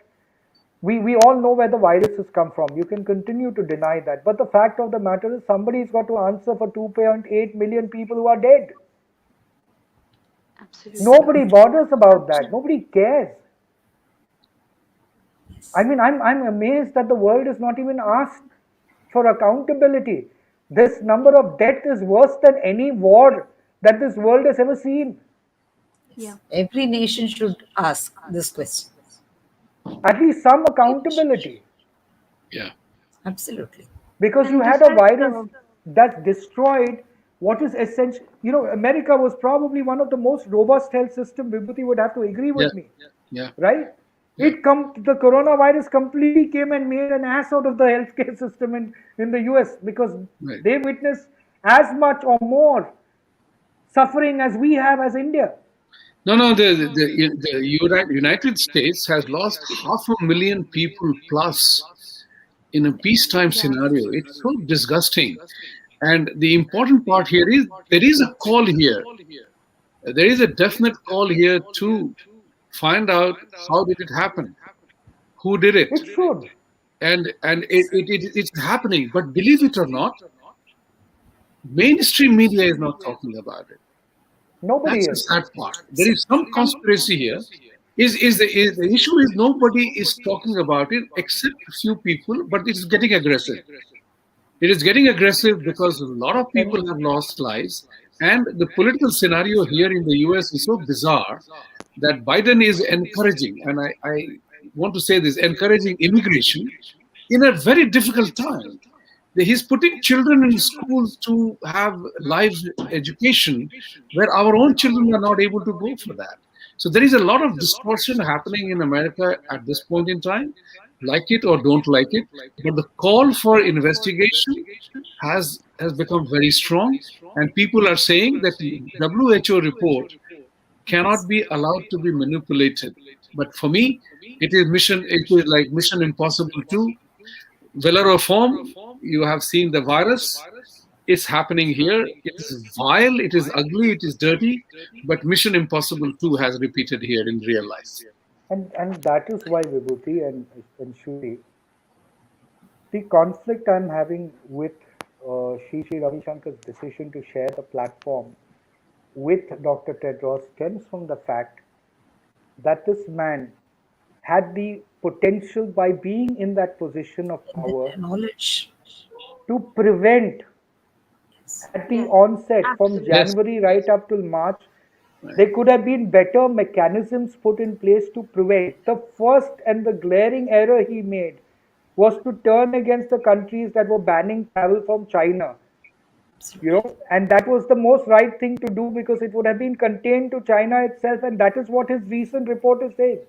we all know where the virus has come from. You can continue to deny that. But the fact of the matter is, somebody's got to answer for 2.8 million people who are dead. Absolutely. Nobody bothers about that. Nobody cares. I mean, I'm amazed that the world is not even asked for accountability. This number of deaths is worse than any war that this world has ever seen. Yeah. Every nation should ask this question. At least some accountability. Yeah. Absolutely. Because And you had this a is, virus that destroyed what is essential. America was probably one of the most robust health systems. Vibhuti would have to agree with me, Yeah. right? Yeah. The coronavirus completely came and made an ass out of the healthcare system in the US, because Right. they witnessed as much or more suffering as we have as India. No. The United States has lost 500,000 people plus in a peacetime scenario. It's so disgusting. And the important part here is there is a call here. There is a definite call here to find out how did it happen, who did it, It should. and it's happening. But believe it or not, mainstream media is not talking about it. Nobody That's the is. sad part. There is some conspiracy here. The issue is nobody is talking about it except a few people, but it is getting aggressive. It is getting aggressive because a lot of And people have lost lives, and the political scenario here in the US is so bizarre that Biden is encouraging, and I want to say this, encouraging immigration in a very difficult time. He's putting children in schools to have live education where our own children are not able to go for that. So there is a lot of distortion happening in America at this point in time, like it or don't like it. But the call for investigation has become very strong, and people are saying that the WHO report cannot be allowed to be manipulated. But for me, it is like Mission Impossible 2. Valor of form, you have seen the virus. It's happening here. It is vile, it is ugly, it is dirty, but Mission Impossible 2 has repeated here in real life. and that is why, Vibhuti and Shruti, the conflict I'm having with Sri Ravi Shankar's decision to share the platform with Dr. Tedros stems from the fact that this man had the potential, by being in that position of power, Knowledge. to prevent at the onset from Absolutely. Yes. January right up till March. There could have been better mechanisms put in place to prevent. The first and the glaring error he made was to turn against the countries that were banning travel from China. And that was the most right thing to do, because it would have been contained to China itself, and that is what his recent report is saying.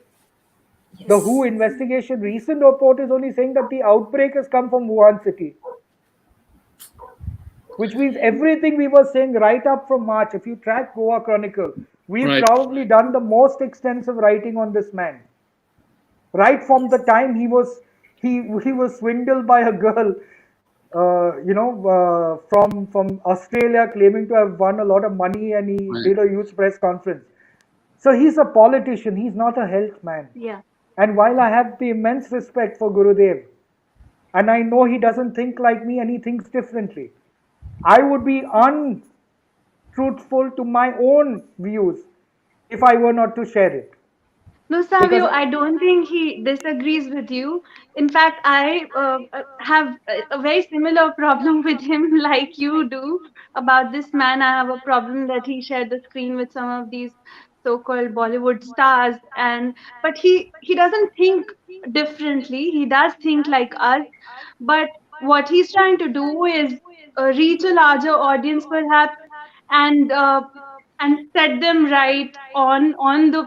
The WHO investigation recent report is only saying that the outbreak has come from Wuhan city, which means everything we were saying right up from March. If you track Goa Chronicle, we've Right. probably done the most extensive writing on this man. Right from the time he was swindled by a girl, from Australia, claiming to have won a lot of money, and he Right. did a huge press conference. So he's a politician. He's not a health man. Yeah. And while I have the immense respect for Gurudev, and I know he doesn't think like me and he thinks differently, I would be untruthful to my own views if I were not to share it. No, Because Savio, I don't think he disagrees with you. In fact, I have a very similar problem with him, like you do, about this man. I have a problem that he shared the screen with some of these so-called Bollywood stars, and but he doesn't think differently. He does think like us, but what he's trying to do is reach a larger audience, perhaps, and set them right on the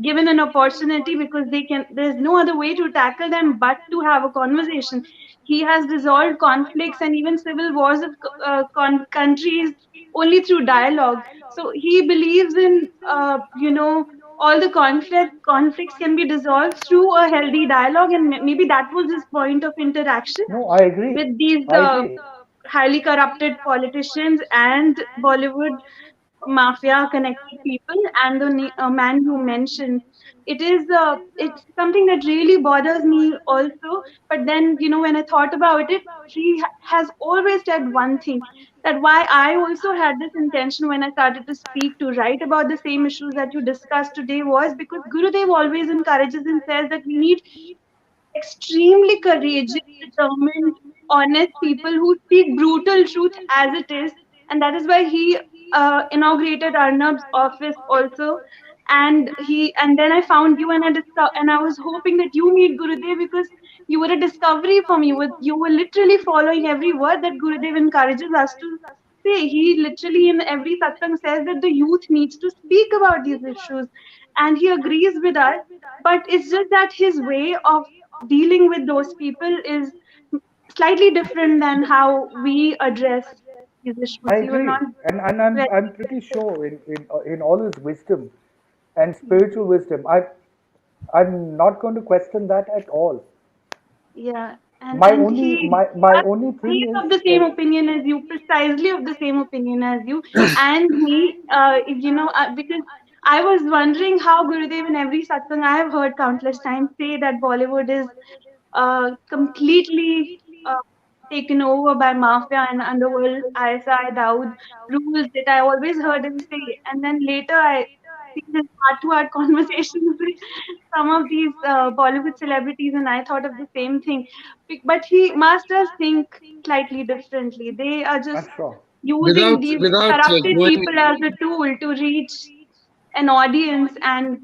given an opportunity, because they can, there's no other way to tackle them but to have a conversation. He has resolved conflicts and even civil wars of countries only through dialogue. So he believes in all the conflicts can be dissolved through a healthy dialogue, and maybe that was his point of interaction no, I agree. with these I agree. highly corrupted politicians and Bollywood mafia connected people, and the man you mentioned. It's something that really bothers me also. But then, when I thought about it, he has always said one thing, that why I also had this intention when I started to speak, to write about the same issues that you discussed today, was because Gurudev always encourages and says that we need extremely courageous, determined, honest people who speak brutal truth as it is. And that is why he inaugurated Arnab's office also. And then I found you, and I was hoping that you meet Gurudev, because you were a discovery for me. You were literally following every word that Gurudev encourages us to say. He literally in every satsang says that the youth needs to speak about these issues, and he agrees with us. But it's just that his way of dealing with those people is slightly different than how we address these I issues. He was agree, not and very, I'm pretty sure in all his wisdom and spiritual wisdom, I'm not going to question that at all. yeah. And My and only he my only he thing is is of the same opinion as you, precisely of the same opinion as you. And he, because I was wondering how Gurudev, in every satsang I have heard countless times, say that Bollywood is completely taken over by mafia and underworld, ISI, Dawood rules, that I always heard him say. And then later I see his heart-to-heart conversations with some of these Bollywood celebrities, and I thought of the same thing. But he must just think slightly differently. They are I'm just sure. using without these without corrupted going. people as a tool to reach an audience and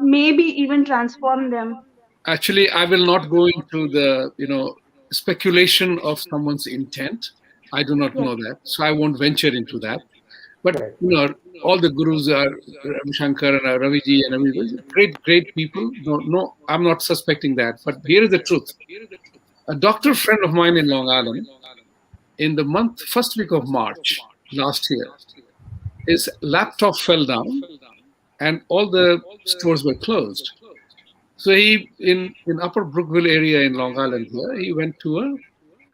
maybe even transform them. Actually, I will not go into the speculation of someone's intent. I do not Yes. know that, so I won't venture into that. But Right. all the gurus are Ravi Shankar and Raviji and everybody, great people. No, no, I'm not suspecting that. But here is the truth. A doctor friend of mine in Long Island, in the first week of March last year, his laptop fell down and all the stores were closed. So he, in Upper Brookville area in Long Island here, he went to a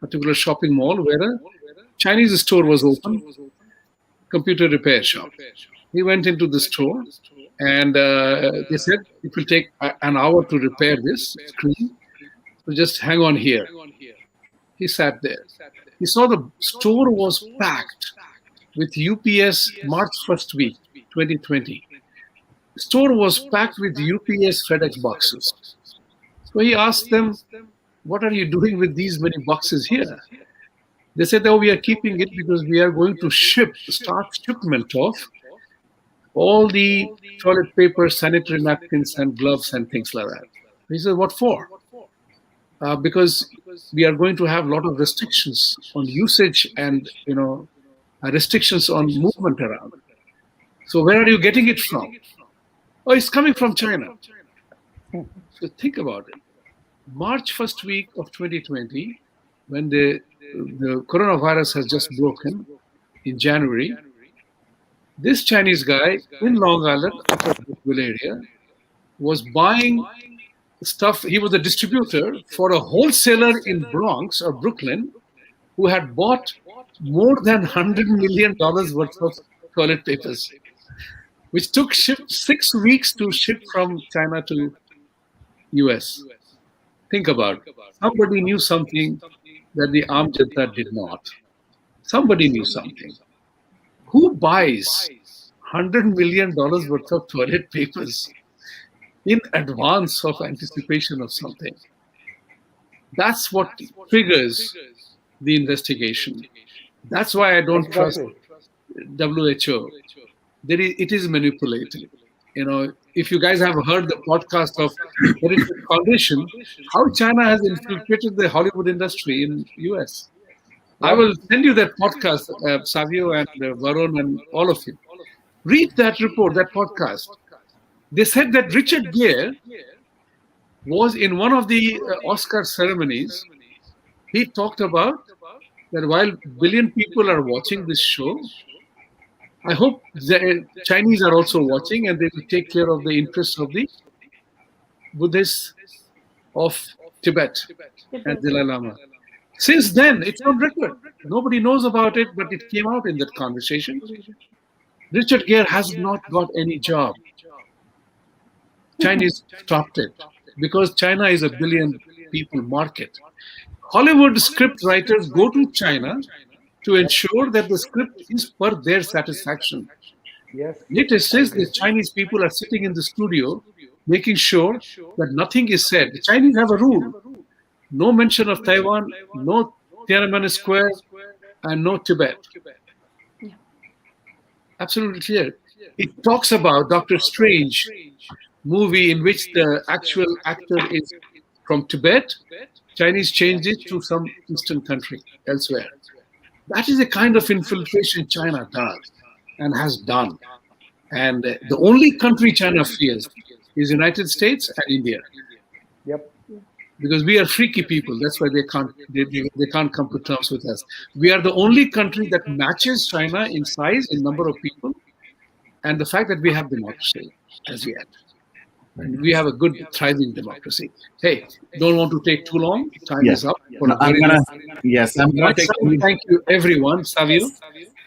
particular shopping mall where a Chinese store was open, computer repair shop. He went into the store and they said it will take an hour to repair this screen. So just hang on here. He sat there. He saw the store was packed with UPS March 1st week, 2020. The store was packed with UPS FedEx boxes. So he asked them, what are you doing with these many boxes here? They said, oh, we are keeping it because we are going to start shipment of all the toilet paper, sanitary napkins, and gloves and things like that. He said, what for? Because we are going to have a lot of restrictions on usage and restrictions on movement around. So where are you getting it from? Oh, it's coming from China. So think about it. March first week of 2020, when the coronavirus has just broken in January, this Chinese guy in Long Island, Upper Brookville area, was buying stuff. He was a distributor for a wholesaler in Bronx or Brooklyn who had bought more than $100 million worth of toilet papers, which took 6 weeks to ship from China to US. Think about it. Somebody knew something that the Aam Janata did not. Somebody knew something. Who buys $100 million worth of toilet papers? in advance of anticipation of something. That's what triggers the investigation. That's why I don't trust Exactly. WHO. It is manipulated. If you guys have heard the podcast of Heritage Foundation, how China has infiltrated the Hollywood industry in US. I Yep. will send you that podcast, Savio and Varun and all of you. Read that report, that podcast. They said that Richard Gere was in one of the Oscar ceremonies. He talked about that while billion people are watching this show, I hope the Chinese are also watching and they will take care of the interests of the Buddhists of Tibet and Dalai Lama. Since then, it's on record. Nobody knows about it, but it came out in that conversation. Richard Gere has not got any job. Chinese stopped it because China is a billion people market. Hollywood script writers go to China to ensure that the script is per their satisfaction. Yes. Yet it says the Chinese people are sitting in the studio making sure that nothing is said. The Chinese have a rule: no mention of Taiwan, no Tiananmen Square, and no Tibet. Absolutely clear. It talks about Doctor Strange movie in which the actual actor is from Tibet. Chinese changed it to some eastern country elsewhere. That is the kind of infiltration China does and has done. And the only country China fears is United States and India, Yep. because we are freaky people. That's why they can't come to terms with us. We are the only country that matches China in size, in number of people, and the fact that we have democracy as yet. And we have a good, thriving democracy. Hey, don't want to take too long. Time Yes. is up. No, I'm gonna. Yes, I'm gonna Right, take. thank you, everyone. Savio,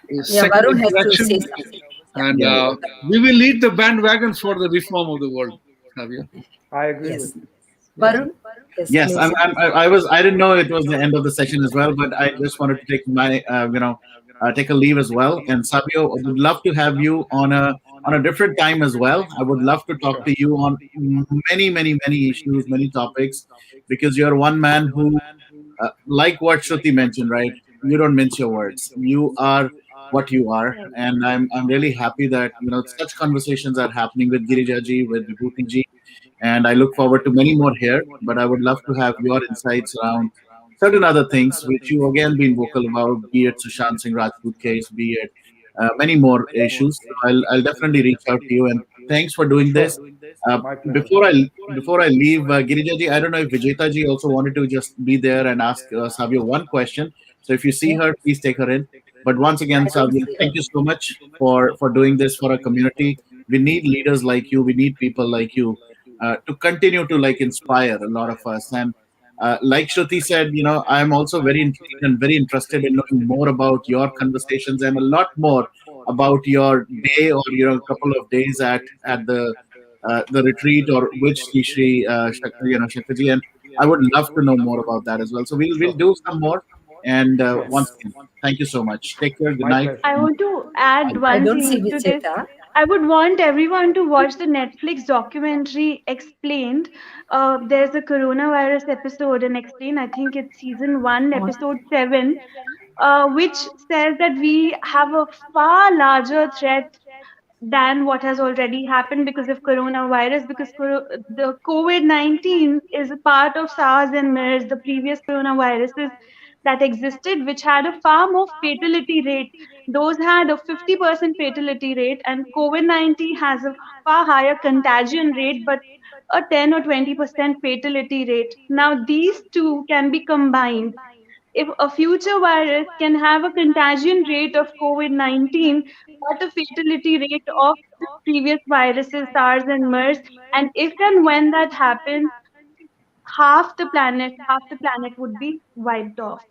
Yeah, second Varun has to introduction, say something. and Yeah. we will lead the bandwagon for the reform of the world. Savio. I agree Yes. with you. Varun, yes, Yes, please. I didn't know it was the end of the session as well, but I just wanted to take my, take a leave as well. And Sabio, I would love to have you on a different time as well. I would love to talk Sure. to you on many, many, many issues, many topics, because you're one man who, like what Shruti mentioned, right? You don't mince your words. You are what you are, and I'm really happy that such conversations are happening with Girijaji, with Vibhuti and I look forward to many more here. But I would love to have your insights around certain other things which you again been vocal about, be it Sushant Singh Rajput case, be it many more issues. So I'll definitely reach out to you, and thanks for doing Sure. this. Uh, My pleasure. before I leave, Girija I don't know if Vijeta ji also wanted to just be there and ask Savio one question. So if you see Yeah, her, please take her in. But once again, I don't Savio, see her. thank you so much for doing this for our community. We need leaders like you. We need people like you to continue to like inspire a lot of us. And like Shruti said, I'm also very intrigued and very interested in knowing more about your conversations and a lot more about your day or a couple of days at the retreat or which Shri Shakti, and I would love to know more about that as well. So we'll Sure. do some more. And Sure. once again, thank you so much. Take care. Good My night. pleasure. I want to add I one don't see thing to this. Vicheta. I would want everyone to watch the Netflix documentary Explained. There's a coronavirus episode in Explained. I think it's season one, Oh, episode 7, which says that we have a far larger threat than what has already happened because of coronavirus, because the COVID-19 is a part of SARS and MERS, the previous coronaviruses that existed, which had a far more fatality rate. Those had a 50% fatality rate, and COVID-19 has a far higher contagion rate, but a 10 or 20% fatality rate. Now, these two can be combined. If a future virus can have a contagion rate of COVID-19, but a fatality rate of the previous viruses, SARS and MERS, and if and when that happens, half the planet would be wiped off.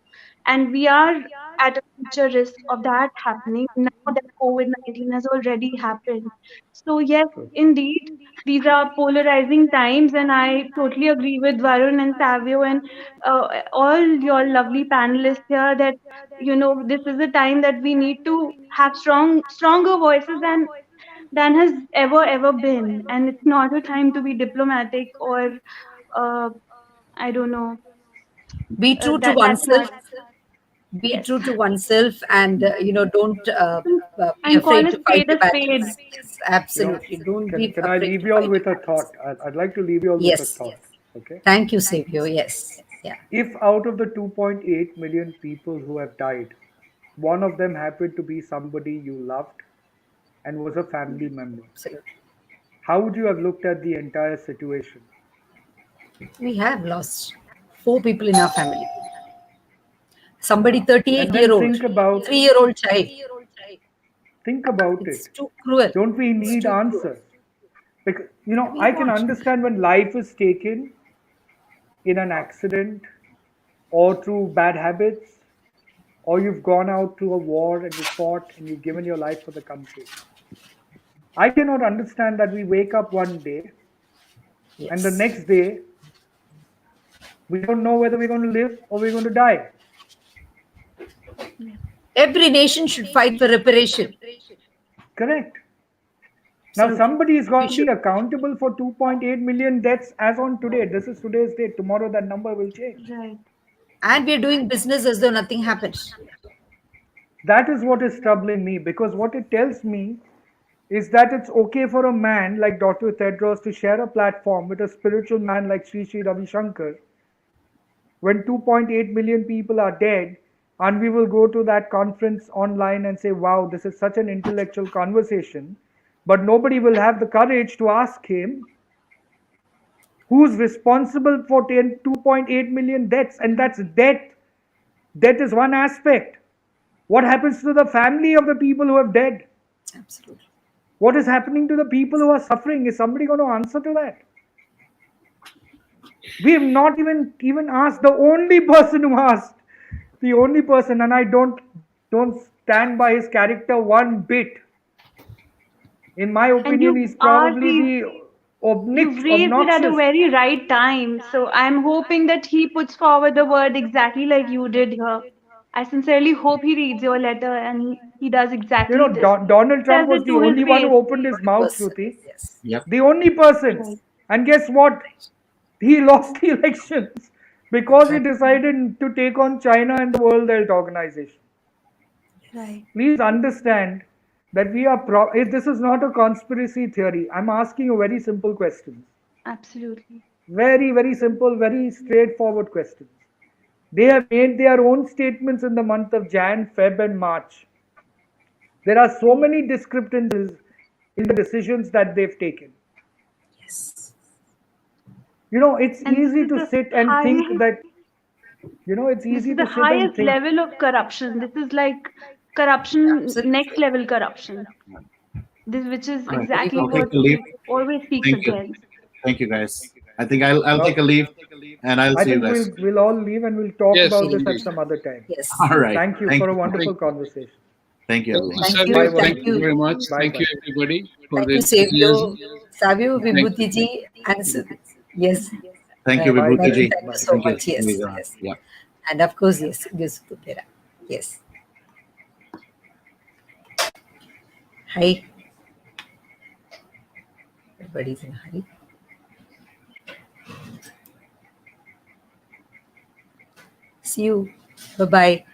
And we are at a future risk of that happening now that COVID-19 has already happened. So, yes, True. indeed, these are polarizing times, and I totally agree with Varun and Savio and all your lovely panelists here that this is a time that we need to have stronger voices, and than has ever been, and it's not a time to be diplomatic or uh, I don't know. Be true to That's oneself. not. Be Yes. true to oneself, and don't be And call afraid a to fight spade the a spade. battles. Yes, You know, absolutely. Don't be can I afraid leave to you all fight the with a battles. thought? I'd like to leave you all with a Yes. thought. Okay. Thank you, Savio. Yes. Yeah. If out of the 2.8 million people who have died, one of them happened to be somebody you loved and was a family member, Absolutely. how would you have looked at the entire situation? We have lost 4 people in our family. Somebody Yeah. And 38 year then old, 3-year-old child. think about It's it. too cruel. Don't we It's need too cruel. answers? Because We I can want. understand when life is taken in an accident or through bad habits, or you've gone out to a war and you fought and you've given your life for the country. I cannot understand that we wake up one day and the Yes. next day we don't know whether we're going to live or we're going to die. Every nation should fight for reparation. Correct. Now, Absolutely. somebody is We going to be should. accountable for 2.8 million deaths as on today. This is today's date. Tomorrow, that number will change. Right. And we're doing business as though nothing happened. That is what is troubling me, because what it tells me is that it's okay for a man like Dr. Tedros to share a platform with a spiritual man like Sri Ravi Shankar when 2.8 million people are dead, and we will go to that conference online and say, wow, this is such an intellectual conversation, but nobody will have the courage to ask him who's responsible for 2.8 million deaths. And that's death. Death is one aspect. What happens to the family of the people who have died? Absolutely. What is happening to the people who are suffering? Is somebody going to answer to that? We have not even asked. The only person who asked, the only person, and I don't stand by his character one bit. In my And opinion, he's probably the you've raised it at a obnoxious. very right time. So I'm hoping that he puts forward the word exactly like you did here. I sincerely hope he reads your letter and he does exactly this. Donald Trump Says was it the to his only one face. who opened his Only mouth, person. Shruti. Yes. Yep. The only person. Right. And guess what? He lost the elections because he Right. decided to take on China and the World Health Organization. Right. Please understand that this is not a conspiracy theory. I'm asking you very simple questions. Absolutely. Very, very simple, very straightforward questions. They have made their own statements in the month of Jan, Feb, and March. There are so many discrepancies in the decisions that they've taken. Yes. It's And easy to sit and think that, it's this easy is the to sit and highest think. level of corruption. This is like corruption, next Absolutely. level corruption. This, which is All right. exactly I'll take what a leave. it always speaks Thank you. against. Thank you, guys. I think I'll take Now, a leave, and I'll I see you think guys. we'll all leave and we'll talk Yes, about this indeed. at some other time. Yes. All right. Thank you Thank for a you. wonderful Thank, conversation. Thank you, thank everyone. you, Thank Savio. you. Bye bye. Thank Thank you you. very much. Bye Thank bye. you, everybody, for Thank the you, enthusiasm. Savio, Savio, Thank you. Vibhutiji, and yes. Thank you, Right. Bye Thank guys. you. Vibhutiji. Thank you Bye. so Thank you, much. Yes. Lisa. Yes. Yeah. And of course, yes. Yes. Pupera. Yes. Hi. Everybody's in a hurry. See you. Bye bye.